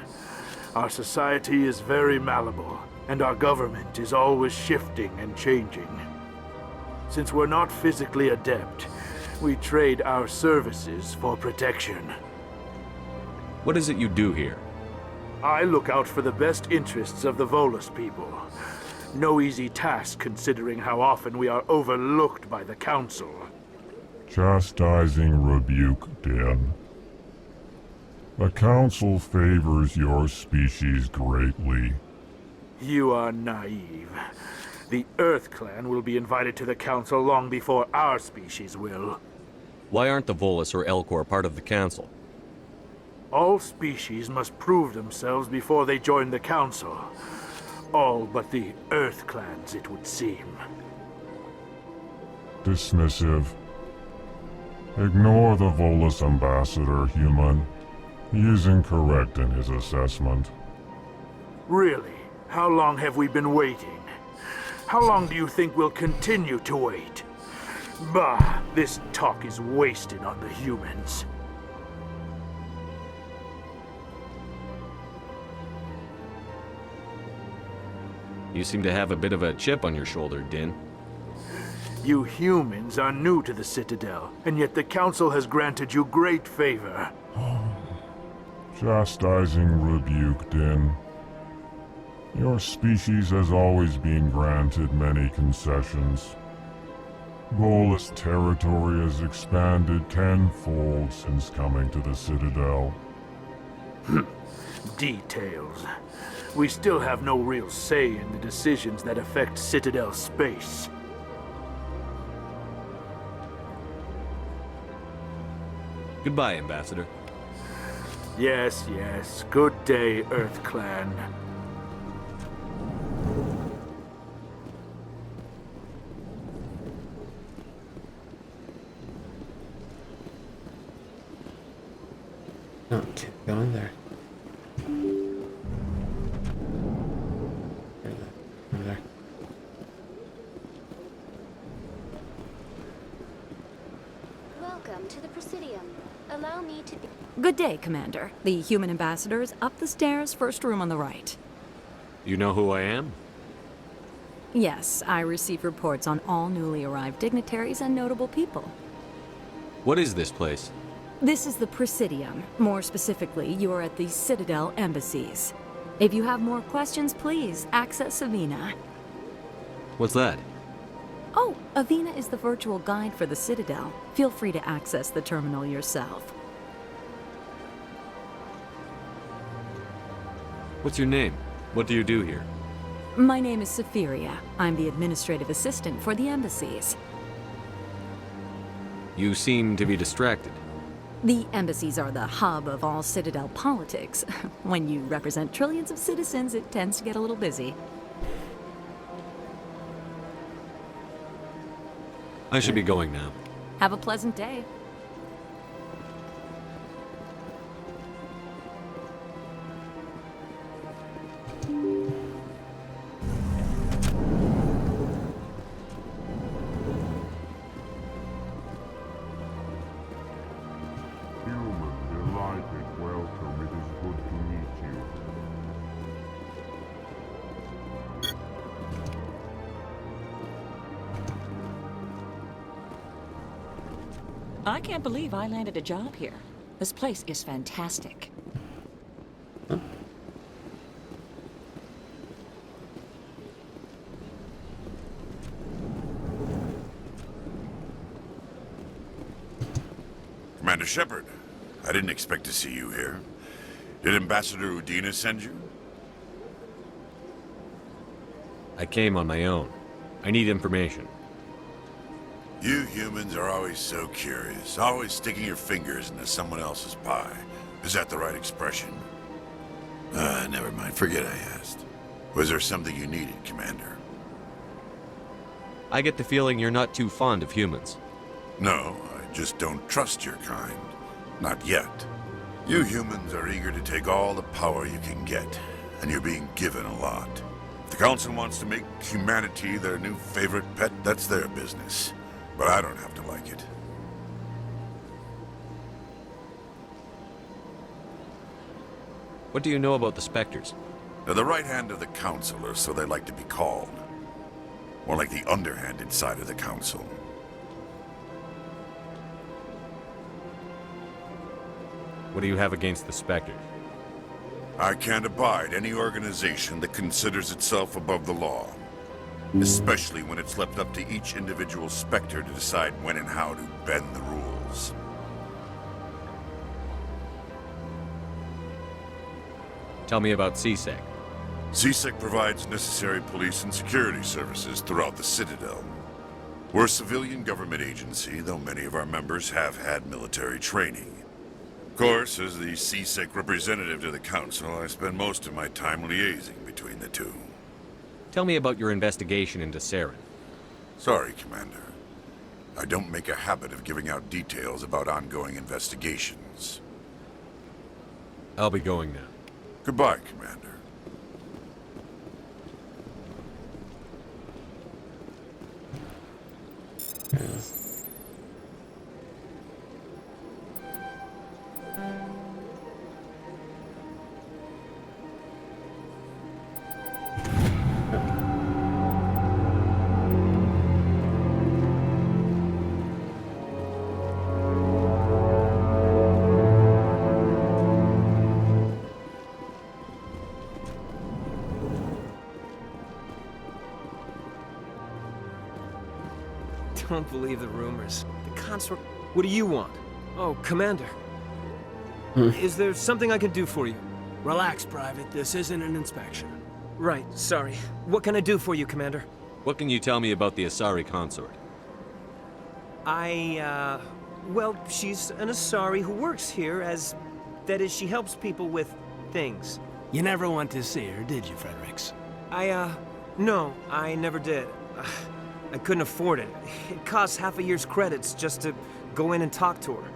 Our society is very malleable, and our government is always shifting and changing. Since we're not physically adept, we trade our services for protection. What is it you do here? I look out for the best interests of the Volus people. No easy task considering how often we are overlooked by the Council. Chastising rebuke, Den. The Council favors your species greatly. You are naive. The Earth Clan will be invited to the Council long before our species will. Why aren't the Volus or Elcor part of the Council? All species must prove themselves before they join the Council. All but the Earth Clans, it would seem. Dismissive. Ignore the Volus ambassador, human. He is incorrect in his assessment. Really? How long have we been waiting? How long do you think we'll continue to wait? Bah, this talk is wasted on the humans. You seem to have a bit of a chip on your shoulder, Din. You humans are new to the Citadel, and yet the Council has granted you great favor. Chastising rebuke, Din. Your species has always been granted many concessions. Volus territory has expanded tenfold since coming to the Citadel. Details. We still have no real say in the decisions that affect Citadel space. Goodbye, Ambassador. Yes, yes. Good day, Earth Clan. No, can't go in there. Over there. Welcome to the Presidium. Allow me to be... Good day, Commander. The human ambassador is up the stairs, first room on the right. You know who I am? Yes, I receive reports on all newly arrived dignitaries and notable people. What is this place? This is the Presidium. More specifically, you are at the Citadel embassies. If you have more questions, please access Avena. What's that? Oh, Avena is the virtual guide for the Citadel. Feel free to access the terminal yourself. What's your name? What do you do here? My name is Safiria. I'm the administrative assistant for the embassies. You seem to be distracted. The embassies are the hub of all Citadel politics. When you represent trillions of citizens, it tends to get a little busy. I should be going now. Have a pleasant day. I can't believe I landed a job here. This place is fantastic. Commander Shepard, I didn't expect to see you here. Did Ambassador Udina send you? I came on my own. I need information. You humans are always so curious, always sticking your fingers into someone else's pie. Is that the right expression? Never mind. Forget I asked. Was there something you needed, Commander? I get the feeling you're not too fond of humans. No, I just don't trust your kind. Not yet. You humans are eager to take all the power you can get, and you're being given a lot. If the Council wants to make humanity their new favorite pet, that's their business. But I don't have to like it. What do you know about the Spectres? They're the right hand of the Council, or so they like to be called. More like the underhanded side of the Council. What do you have against the Spectres? I can't abide any organization that considers itself above the law. Especially when it's left up to each individual Spectre to decide when and how to bend the rules. Tell me about CSEC. CSEC provides necessary police and security services throughout the Citadel. We're a civilian government agency, though many of our members have had military training. Of course, as the CSEC representative to the Council, I spend most of my time liaising between the two. Tell me about your investigation into Saren. Sorry, Commander. I don't make a habit of giving out details about ongoing investigations. I'll be going now. Goodbye, Commander. Don't believe the rumors. The consort... What do you want? Oh, Commander. Is there something I can do for you? Relax, Private. This isn't an inspection. Right, sorry. What can I do for you, Commander? What can you tell me about the Asari consort? Well, she's an Asari who works here as... That is, she helps people with things. You never went to see her, did you, Fredericks? No, I never did. I couldn't afford it. It costs half a year's credits just to go in and talk to her.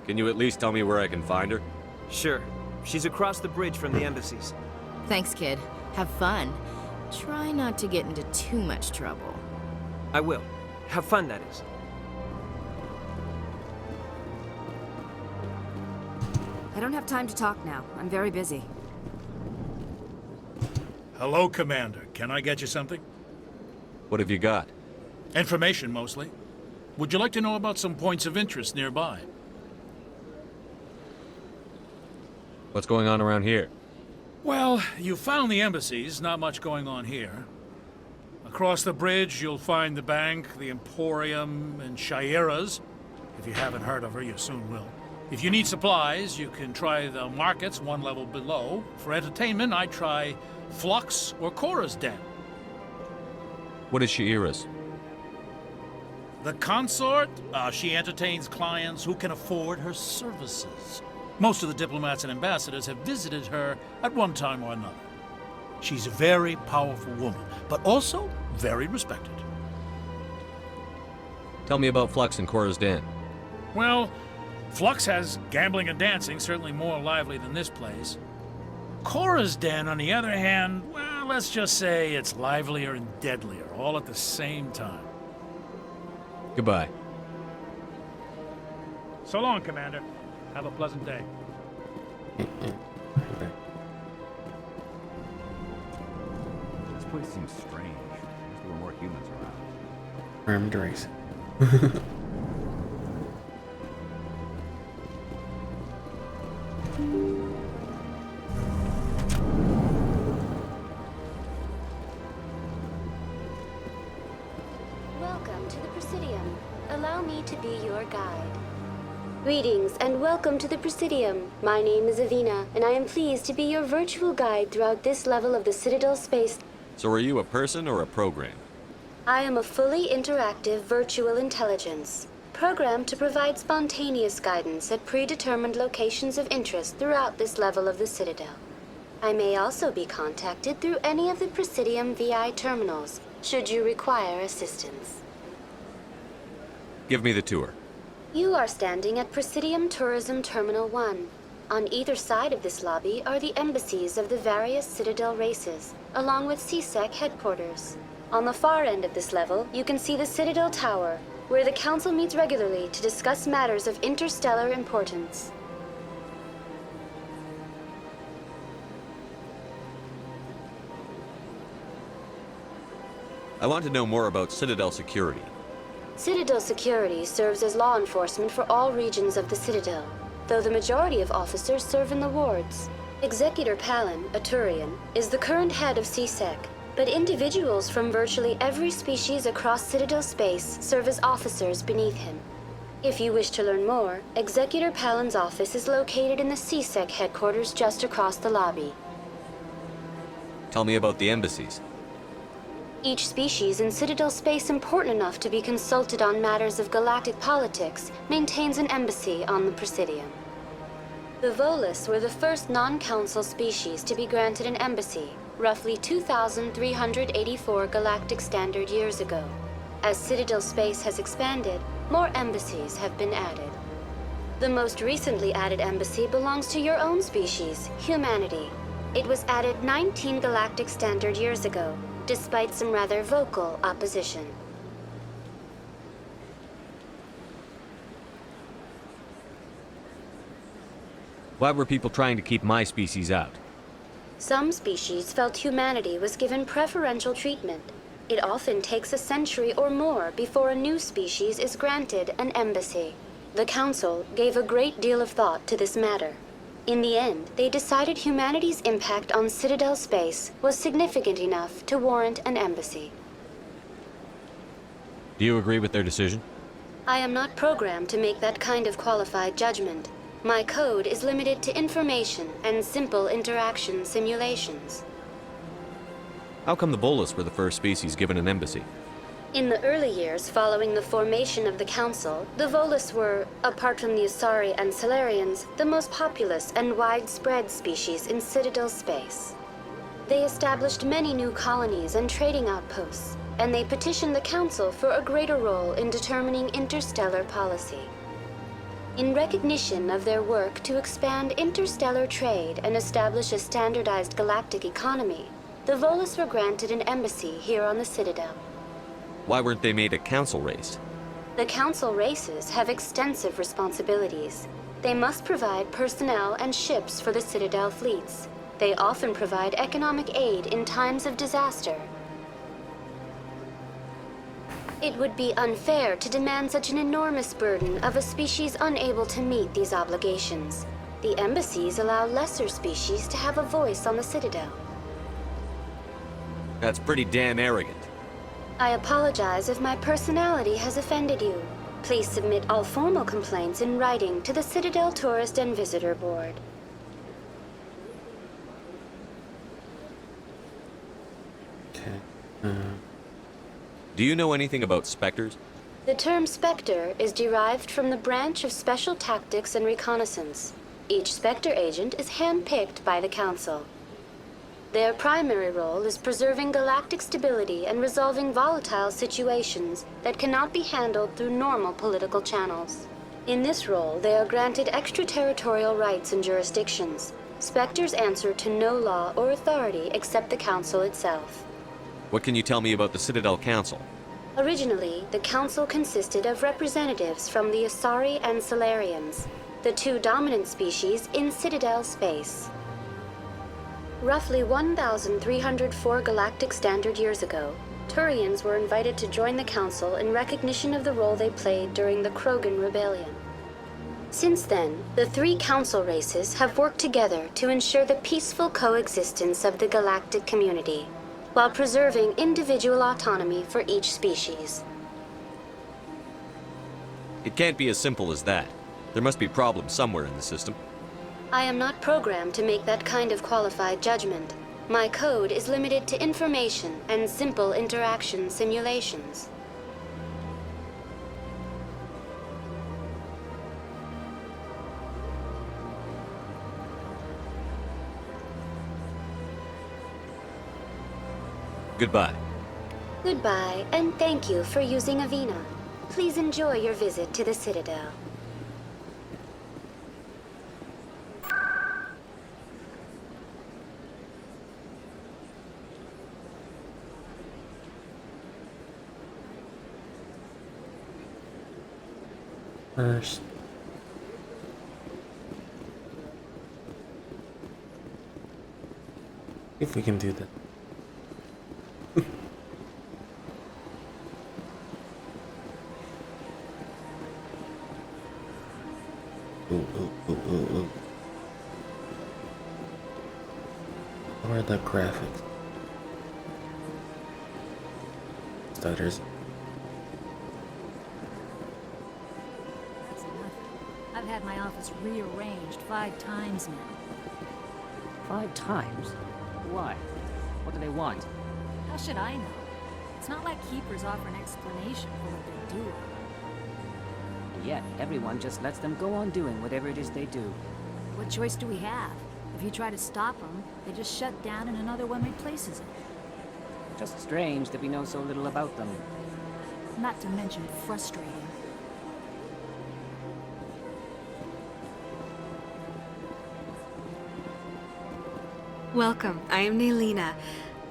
Can you at least tell me where I can find her? Sure. She's across the bridge from the embassies. Thanks, kid. Have fun. Try not to get into too much trouble. I will. Have fun, that is. I don't have time to talk now. I'm very busy. Hello, Commander. Can I get you something? What have you got? Information, mostly. Would you like to know about some points of interest nearby? What's going on around here? Well, you found the embassies. Not much going on here. Across the bridge, you'll find the bank, the Emporium, and Shaira's. If you haven't heard of her, you soon will. If you need supplies, you can try the markets one level below. For entertainment, I'd try Flux or Cora's Den. What is Shaira's? The consort? She entertains clients who can afford her services. Most of the diplomats and ambassadors have visited her at one time or another. She's a very powerful woman, but also very respected. Tell me about Flux and Cora's Den. Well, Flux has gambling and dancing, certainly more lively than this place. Cora's Den, on the other hand, well, let's just say it's livelier and deadlier, all at the same time. Goodbye. So long, Commander. Have a pleasant day. This place seems strange. Wish there were more humans around. Armed race. Welcome to the Presidium. Allow me to be your guide. Greetings and welcome to the Presidium. My name is Avina, and I am pleased to be your virtual guide throughout this level of the Citadel space. So are you a person or a program? I am a fully interactive virtual intelligence, programmed to provide spontaneous guidance at predetermined locations of interest throughout this level of the Citadel. I may also be contacted through any of the Presidium VI terminals, should you require assistance. Give me the tour. You are standing at Presidium Tourism Terminal 1. On either side of this lobby are the embassies of the various Citadel races, along with CSEC headquarters. On the far end of this level, you can see the Citadel Tower, where the Council meets regularly to discuss matters of interstellar importance. I want to know more about Citadel security. Citadel security serves as law enforcement for all regions of the Citadel, though the majority of officers serve in the wards. Executor Palin, a Turian, is the current head of CSEC, but individuals from virtually every species across Citadel space serve as officers beneath him. If you wish to learn more, Executor Palin's office is located in the CSEC headquarters just across the lobby. Tell me about the embassies. Each species in Citadel space important enough to be consulted on matters of galactic politics maintains an embassy on the Presidium. The Volus were the first non-council species to be granted an embassy, roughly 2,384 galactic standard years ago. As Citadel space has expanded, more embassies have been added. The most recently added embassy belongs to your own species, humanity. It was added 19 galactic standard years ago, despite some rather vocal opposition. Why were people trying to keep my species out? Some species felt humanity was given preferential treatment. It often takes a century or more before a new species is granted an embassy. The Council gave a great deal of thought to this matter. In the end, they decided humanity's impact on Citadel space was significant enough to warrant an embassy. Do you agree with their decision? I am not programmed to make that kind of qualified judgment. My code is limited to information and simple interaction simulations. How come the Volus were the first species given an embassy? In the early years following the formation of the Council, the Volus were, apart from the Asari and Salarians, the most populous and widespread species in Citadel space. They established many new colonies and trading outposts, and they petitioned the Council for a greater role in determining interstellar policy. In recognition of their work to expand interstellar trade and establish a standardized galactic economy, the Volus were granted an embassy here on the Citadel. Why weren't they made a council race? The Council races have extensive responsibilities. They must provide personnel and ships for the Citadel fleets. They often provide economic aid in times of disaster. It would be unfair to demand such an enormous burden of a species unable to meet these obligations. The embassies allow lesser species to have a voice on the Citadel. That's pretty damn arrogant. I apologize if my personality has offended you. Please submit all formal complaints in writing to the Citadel Tourist and Visitor Board. Okay. Do you know anything about specters? The term Spectre is derived from the branch of Special Tactics and Reconnaissance. Each Spectre agent is handpicked by the Council. Their primary role is preserving galactic stability and resolving volatile situations that cannot be handled through normal political channels. In this role, they are granted extraterritorial rights and jurisdictions. Spectres answer to no law or authority except the Council itself. What can you tell me about the Citadel Council? Originally, the Council consisted of representatives from the Asari and Salarians, the two dominant species in Citadel space. Roughly 1,304 galactic standard years ago, Turians were invited to join the Council in recognition of the role they played during the Krogan Rebellion. Since then, the three Council races have worked together to ensure the peaceful coexistence of the galactic community, while preserving individual autonomy for each species. It can't be as simple as that. There must be problems somewhere in the system. I am not programmed to make that kind of qualified judgment. My code is limited to information and simple interaction simulations. Goodbye. Goodbye, and thank you for using Avina. Please enjoy your visit to the Citadel. First. If we can do that. Where are the graphics? Stutters. That's enough. I've had my office rearranged 5 times now. 5 times? Why? What do they want? How should I know? It's not like keepers offer an explanation for what they do. Yet, everyone just lets them go on doing whatever it is they do. What choice do we have? If you try to stop them, they just shut down and another one replaces it. Just strange that we know so little about them. Not to mention frustrating. Welcome. I am Nailina.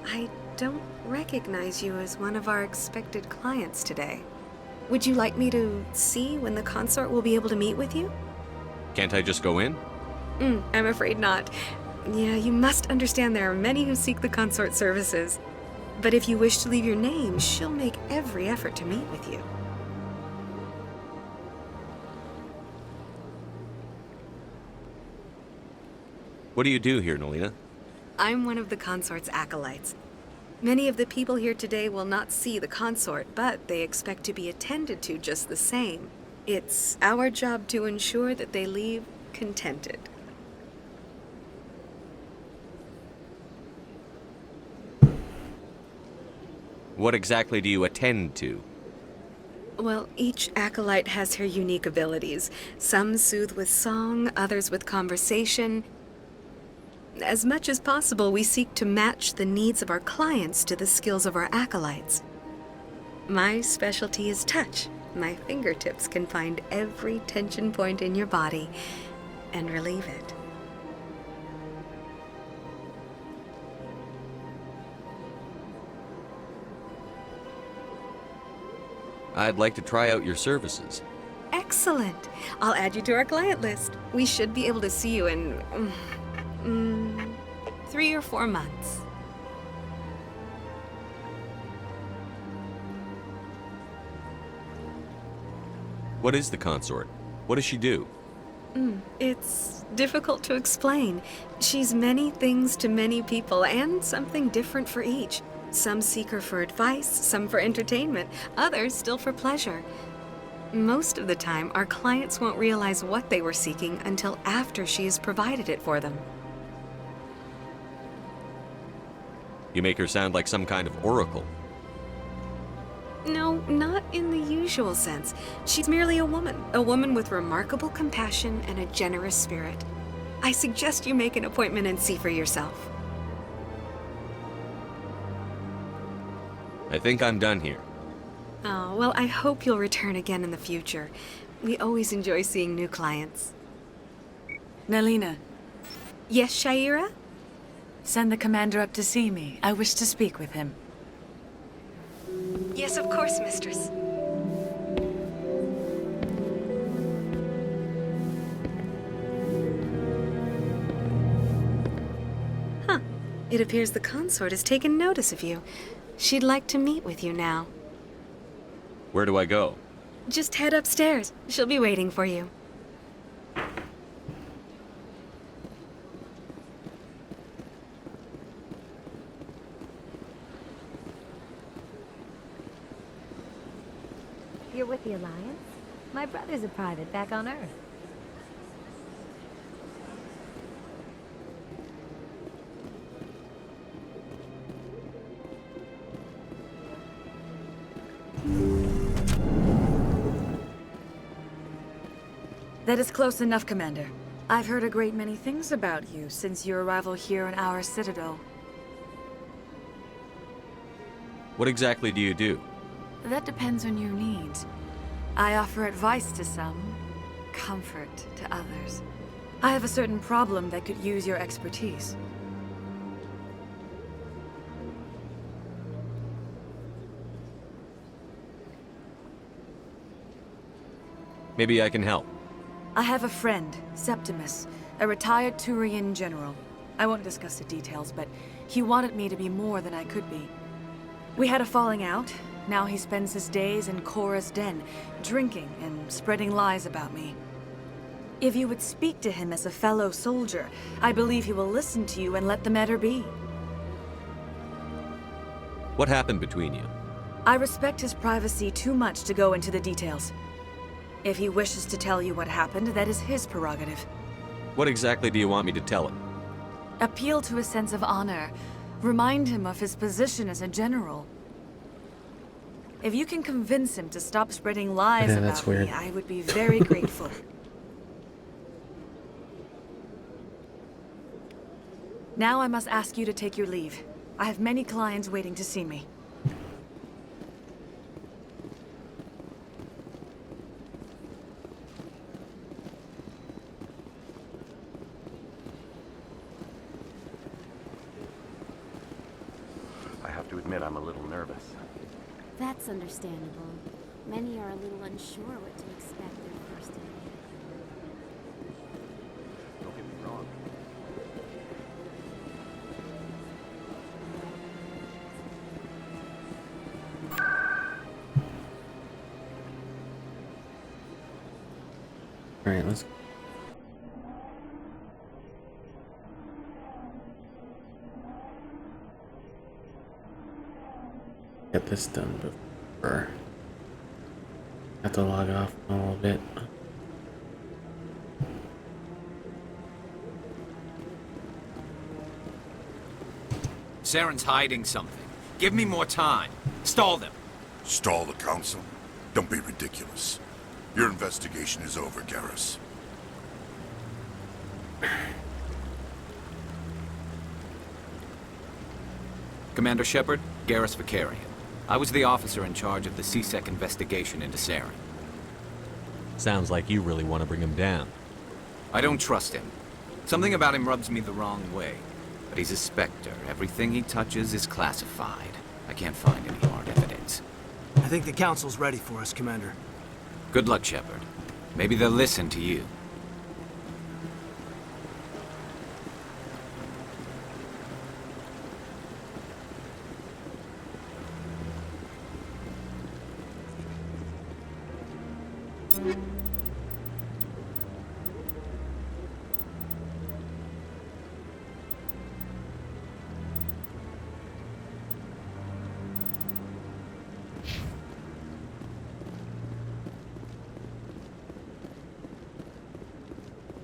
I don't recognize you as one of our expected clients today. Would you like me to see when the consort will be able to meet with you? Can't I just go in? I'm afraid not. Yeah, you must understand there are many who seek the consort services. But if you wish to leave your name, she'll make every effort to meet with you. What do you do here, Nolina? I'm one of the consort's acolytes. Many of the people here today will not see the consort, but they expect to be attended to just the same. It's our job to ensure that they leave contented. What exactly do you attend to? Well, each acolyte has her unique abilities. Some soothe with song, others with conversation. As much as possible, we seek to match the needs of our clients to the skills of our acolytes. My specialty is touch. My fingertips can find every tension point in your body and relieve it. I'd like to try out your services. Excellent. I'll add you to our client list. We should be able to see you in 3 or 4 months. What is the consort? What does she do? It's difficult to explain. She's many things to many people, and something different for each. Some seek her for advice, some for entertainment, others still for pleasure. Most of the time, our clients won't realize what they were seeking until after she has provided it for them. You make her sound like some kind of oracle. No, not in the usual sense. She's merely a woman with remarkable compassion and a generous spirit. I suggest you make an appointment and see for yourself. I think I'm done here. Oh, well, I hope you'll return again in the future. We always enjoy seeing new clients. Nailina. Yes, Shaira? Send the commander up to see me. I wish to speak with him. Yes, of course, mistress. Huh. It appears the consort has taken notice of you. She'd like to meet with you now. Where do I go? Just head upstairs. She'll be waiting for you. You're with the Alliance? My brother's a private back on Earth. That is close enough, Commander. I've heard a great many things about you since your arrival here in our citadel. What exactly do you do? That depends on your needs. I offer advice to some, comfort to others. I have a certain problem that could use your expertise. Maybe I can help. I have a friend, Septimus, a retired Turian general. I won't discuss the details, but he wanted me to be more than I could be. We had a falling out. Now he spends his days in Korra's den, drinking and spreading lies about me. If you would speak to him as a fellow soldier, I believe he will listen to you and let the matter be. What happened between you? I respect his privacy too much to go into the details. If he wishes to tell you what happened, that is his prerogative. What exactly do you want me to tell him? Appeal to his sense of honor. Remind him of his position as a general. If you can convince him to stop spreading lies about me, I would be very grateful. Now I must ask you to take your leave. I have many clients waiting to see me. I have to admit I'm a little nervous. That's understandable. Many are a little unsure what to expect their first day. Don't get me wrong. Alright, let's... get this done before... have to log off a little bit. Saren's hiding something. Give me more time. Stall them. Stall the council? Don't be ridiculous. Your investigation is over, Garrus. Commander Shepard, Garrus Vicarian. I was the officer in charge of the C-Sec investigation into Saren. Sounds like you really want to bring him down. I don't trust him. Something about him rubs me the wrong way. But he's a Spectre. Everything he touches is classified. I can't find any hard evidence. I think the Council's ready for us, Commander. Good luck, Shepard. Maybe they'll listen to you.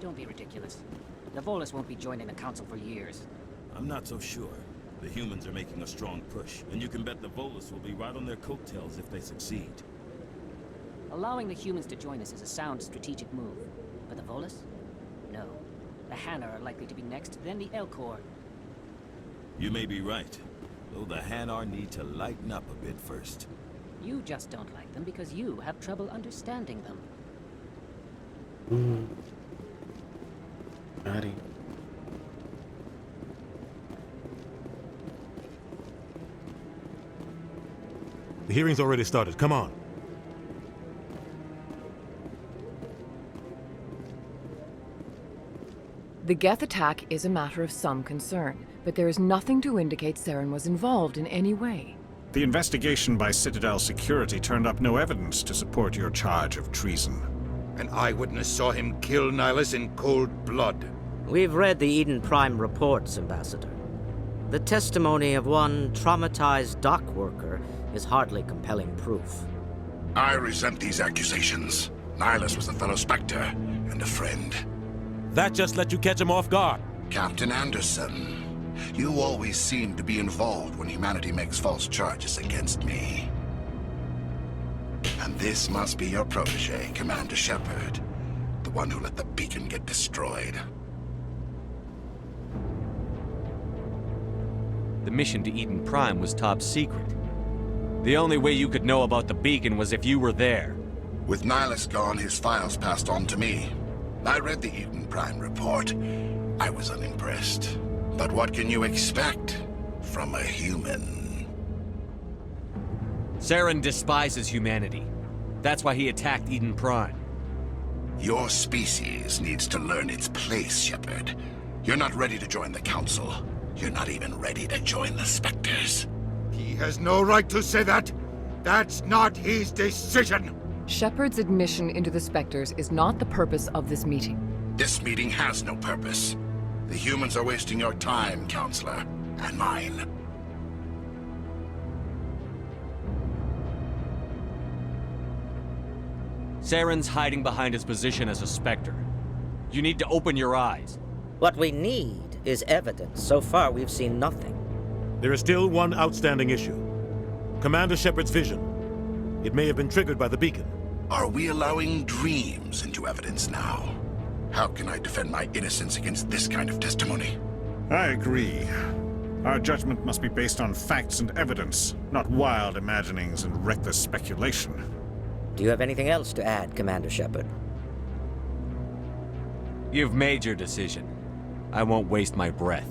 Don't be ridiculous. The Volus won't be joining the Council for years. I'm not so sure. The humans are making a strong push, and you can bet the Volus will be right on their coattails if they succeed. Allowing the humans to join us is a sound strategic move. But the Volus? No. The Hanar are likely to be next, then the Elcor. You may be right, though the Hanar need to lighten up a bit first. You just don't like them because you have trouble understanding them. Howdy. The hearing's already started. Come on. The Geth attack is a matter of some concern, but there is nothing to indicate Saren was involved in any way. The investigation by Citadel Security turned up no evidence to support your charge of treason. An eyewitness saw him kill Nihilus in cold blood. We've read the Eden Prime reports, Ambassador. The testimony of one traumatized dock worker is hardly compelling proof. I resent these accusations. Nihilus was a fellow Spectre and a friend. That just let you catch him off guard. Captain Anderson, you always seem to be involved when humanity makes false charges against me. And this must be your protege, Commander Shepard. The one who let the beacon get destroyed. The mission to Eden Prime was top secret. The only way you could know about the beacon was if you were there. With Nihilus gone, his files passed on to me. I read the Eden Prime report. I was unimpressed. But what can you expect from a human? Saren despises humanity. That's why he attacked Eden Prime. Your species needs to learn its place, Shepard. You're not ready to join the Council. You're not even ready to join the Spectres. He has no right to say that. That's not his decision. Shepard's admission into the Spectres is not the purpose of this meeting. This meeting has no purpose. The humans are wasting your time, Counselor, and mine. Saren's hiding behind his position as a Spectre. You need to open your eyes. What we need is evidence. So far, we've seen nothing. There is still one outstanding issue. Commander Shepard's vision. It may have been triggered by the beacon. Are we allowing dreams into evidence now? How can I defend my innocence against this kind of testimony? I agree. Our judgment must be based on facts and evidence, not wild imaginings and reckless speculation. Do you have anything else to add, Commander Shepard? You've made your decision. I won't waste my breath.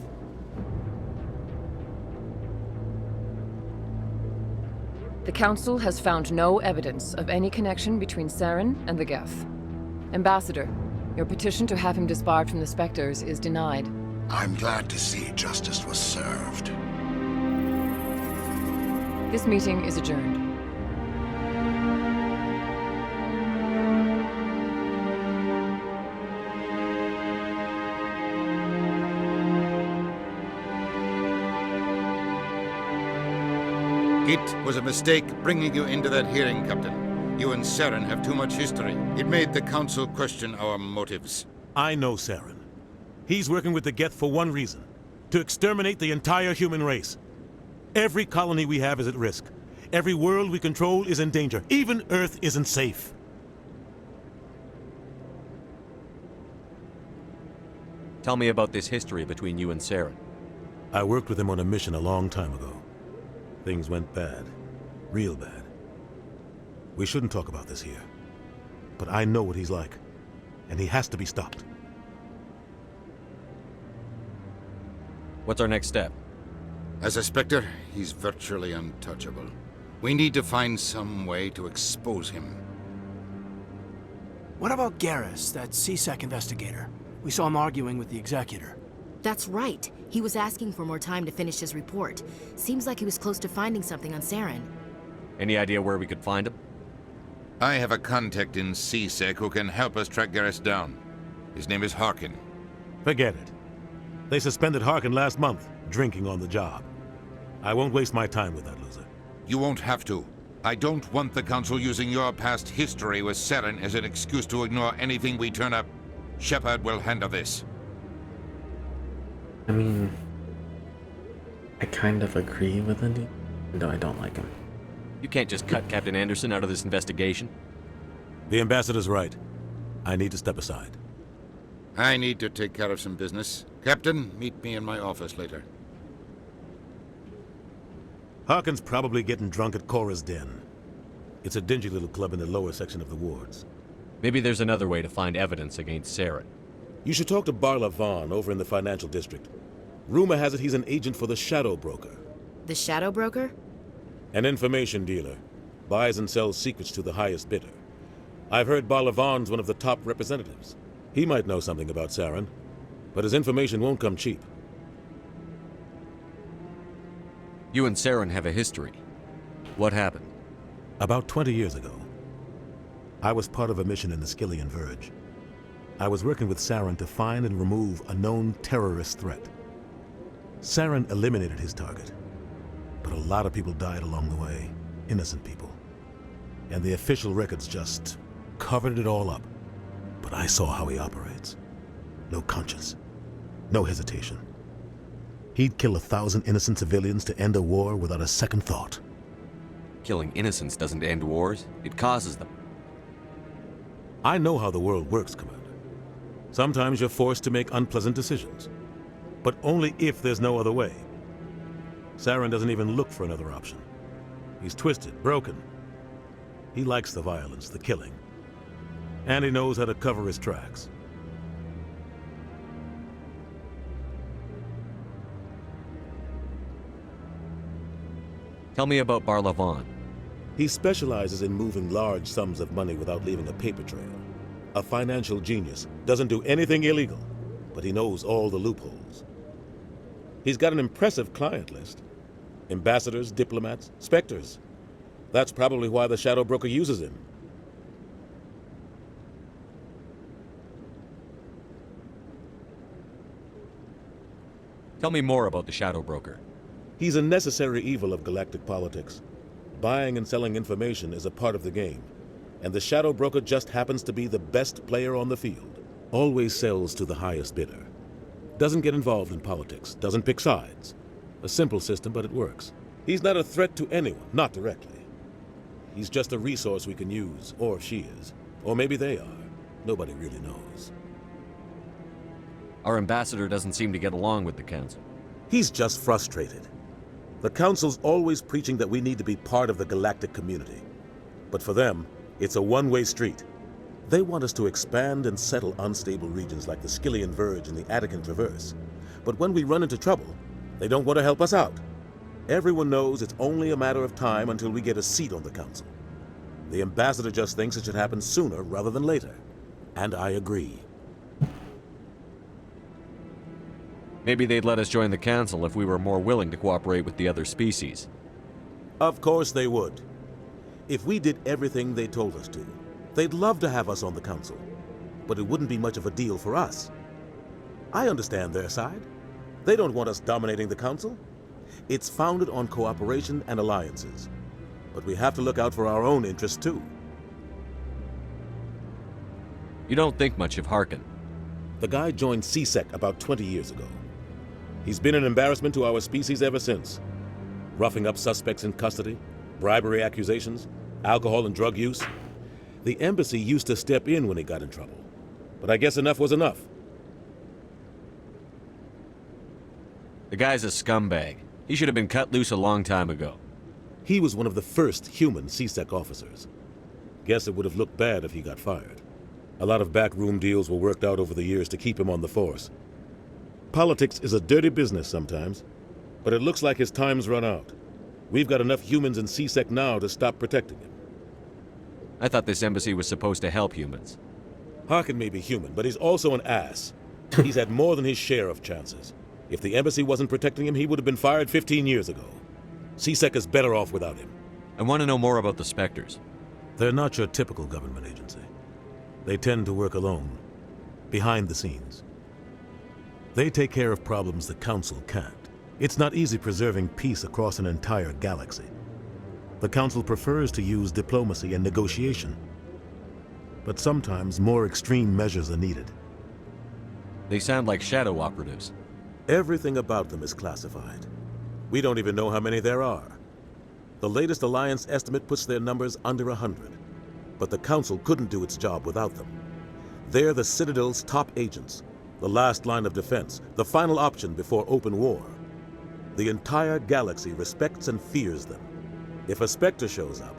The Council has found no evidence of any connection between Saren and the Geth. Ambassador, your petition to have him disbarred from the Spectres is denied. I'm glad to see justice was served. This meeting is adjourned. It was a mistake bringing you into that hearing, Captain. You and Saren have too much history. It made the Council question our motives. I know Saren. He's working with the Geth for one reason. To exterminate the entire human race. Every colony we have is at risk. Every world we control is in danger. Even Earth isn't safe. Tell me about this history between you and Saren. I worked with him on a mission a long time ago. Things went bad. Real bad. We shouldn't talk about this here. But I know what he's like. And he has to be stopped. What's our next step? As a Spectre, he's virtually untouchable. We need to find some way to expose him. What about Garrus, that CSEC investigator? We saw him arguing with the Executor. That's right. He was asking for more time to finish his report. Seems like he was close to finding something on Saren. Any idea where we could find him? I have a contact in CSEC who can help us track Garrus down. His name is Harkin. Forget it. They suspended Harkin last month, drinking on the job. I won't waste my time with that loser. You won't have to. I don't want the Council using your past history with Saren as an excuse to ignore anything we turn up. Shepard will handle this. I mean, I kind of agree with Indy, though I don't like him. You can't just cut Captain Anderson out of this investigation. The ambassador's right. I need to step aside. I need to take care of some business. Captain, meet me in my office later. Harkin's probably getting drunk at Cora's Den. It's a dingy little club in the lower section of the wards. Maybe there's another way to find evidence against Saren. You should talk to Barla Vaughn over in the financial district. Rumor has it he's an agent for the Shadow Broker. The Shadow Broker? An information dealer. Buys and sells secrets to the highest bidder. I've heard Barla Vaughn's one of the top representatives. He might know something about Saren, but his information won't come cheap. You and Saren have a history. What happened? About 20 years ago, I was part of a mission in the Skillian Verge. I was working with Saren to find and remove a known terrorist threat. Saren eliminated his target, but a lot of people died along the way, innocent people. And the official records just covered it all up. But I saw how he operates. No conscience, no hesitation. He'd kill 1,000 innocent civilians to end a war without a second thought. Killing innocents doesn't end wars, it causes them. I know how the world works, Commander. Sometimes you're forced to make unpleasant decisions, but only if there's no other way. Saren doesn't even look for another option. He's twisted, broken. He likes the violence, the killing, and he knows how to cover his tracks. Tell me about Barla Vaughn. He specializes in moving large sums of money without leaving a paper trail. A financial genius, doesn't do anything illegal, but he knows all the loopholes. He's got an impressive client list. Ambassadors, diplomats, specters. That's probably why the Shadow Broker uses him. Tell me more about the Shadow Broker. He's a necessary evil of galactic politics. Buying and selling information is a part of the game, and the Shadow Broker just happens to be the best player on the field. Always sells to the highest bidder. Doesn't get involved in politics, doesn't pick sides. A simple system, but it works. He's not a threat to anyone, not directly. He's just a resource we can use, or she is. Or maybe they are. Nobody really knows. Our ambassador doesn't seem to get along with the Council. He's just frustrated. The Council's always preaching that we need to be part of the galactic community. But for them, it's a one-way street. They want us to expand and settle unstable regions like the Skillian Verge and the Attican Traverse. But when we run into trouble, they don't want to help us out. Everyone knows it's only a matter of time until we get a seat on the Council. The ambassador just thinks it should happen sooner rather than later. And I agree. Maybe they'd let us join the Council if we were more willing to cooperate with the other species. Of course they would. If we did everything they told us to, they'd love to have us on the Council. But it wouldn't be much of a deal for us. I understand their side. They don't want us dominating the Council. It's founded on cooperation and alliances. But we have to look out for our own interests, too. You don't think much of Harkin. The guy joined CSEC about 20 years ago. He's been an embarrassment to our species ever since. Roughing up suspects in custody, bribery accusations, alcohol and drug use. The embassy used to step in when he got in trouble. But I guess enough was enough. The guy's a scumbag. He should have been cut loose a long time ago. He was one of the first human CSEC officers. Guess it would have looked bad if he got fired. A lot of backroom deals were worked out over the years to keep him on the force. Politics is a dirty business sometimes, but it looks like his time's run out. We've got enough humans in CSEC now to stop protecting him. I thought this embassy was supposed to help humans. Harkin may be human, but he's also an ass. He's had more than his share of chances. If the embassy wasn't protecting him, he would have been fired 15 years ago. CSEC is better off without him. I want to know more about the Spectres. They're not your typical government agency. They tend to work alone, behind the scenes. They take care of problems the Council can't. It's not easy preserving peace across an entire galaxy. The Council prefers to use diplomacy and negotiation. But sometimes more extreme measures are needed. They sound like shadow operatives. Everything about them is classified. We don't even know how many there are. The latest Alliance estimate puts their numbers under 100. But the Council couldn't do its job without them. They're the Citadel's top agents, the last line of defense, the final option before open war. The entire galaxy respects and fears them. If a Spectre shows up,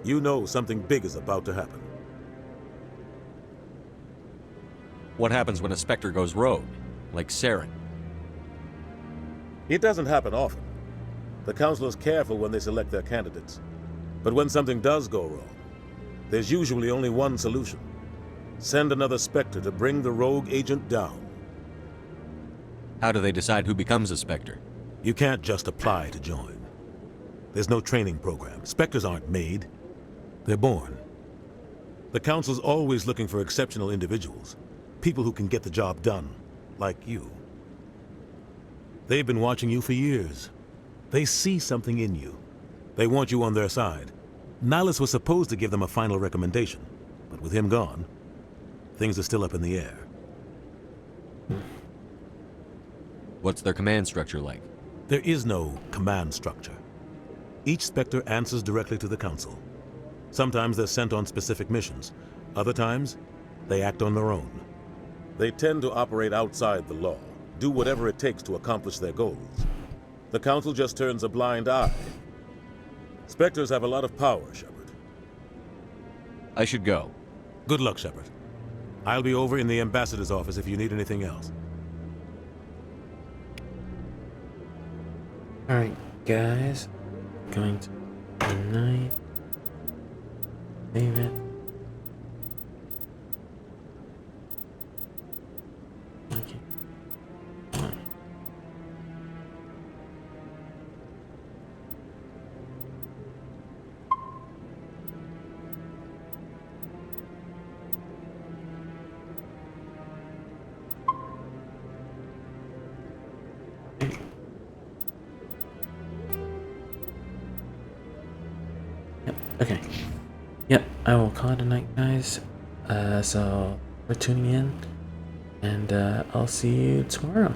you know something big is about to happen. What happens when a Spectre goes rogue, like Saren? It doesn't happen often. The Council is careful when they select their candidates. But when something does go wrong, there's usually only one solution. Send another Spectre to bring the rogue agent down. How do they decide who becomes a Spectre? You can't just apply to join. There's no training program. Spectres aren't made. They're born. The Council's always looking for exceptional individuals. People who can get the job done, like you. They've been watching you for years. They see something in you. They want you on their side. Nihilus was supposed to give them a final recommendation, but with him gone, things are still up in the air. What's their command structure like? There is no command structure. Each Spectre answers directly to the Council. Sometimes they're sent on specific missions. Other times, they act on their own. They tend to operate outside the law, do whatever it takes to accomplish their goals. The Council just turns a blind eye. Spectres have a lot of power, Shepard. I should go. Good luck, Shepard. I'll be over in the Ambassador's office if you need anything else. Alright, guys. Going to tonight. Save it. Okay. Fine. Okay. Yep, I will call it a night, guys. So, for tuning in, and I'll see you tomorrow.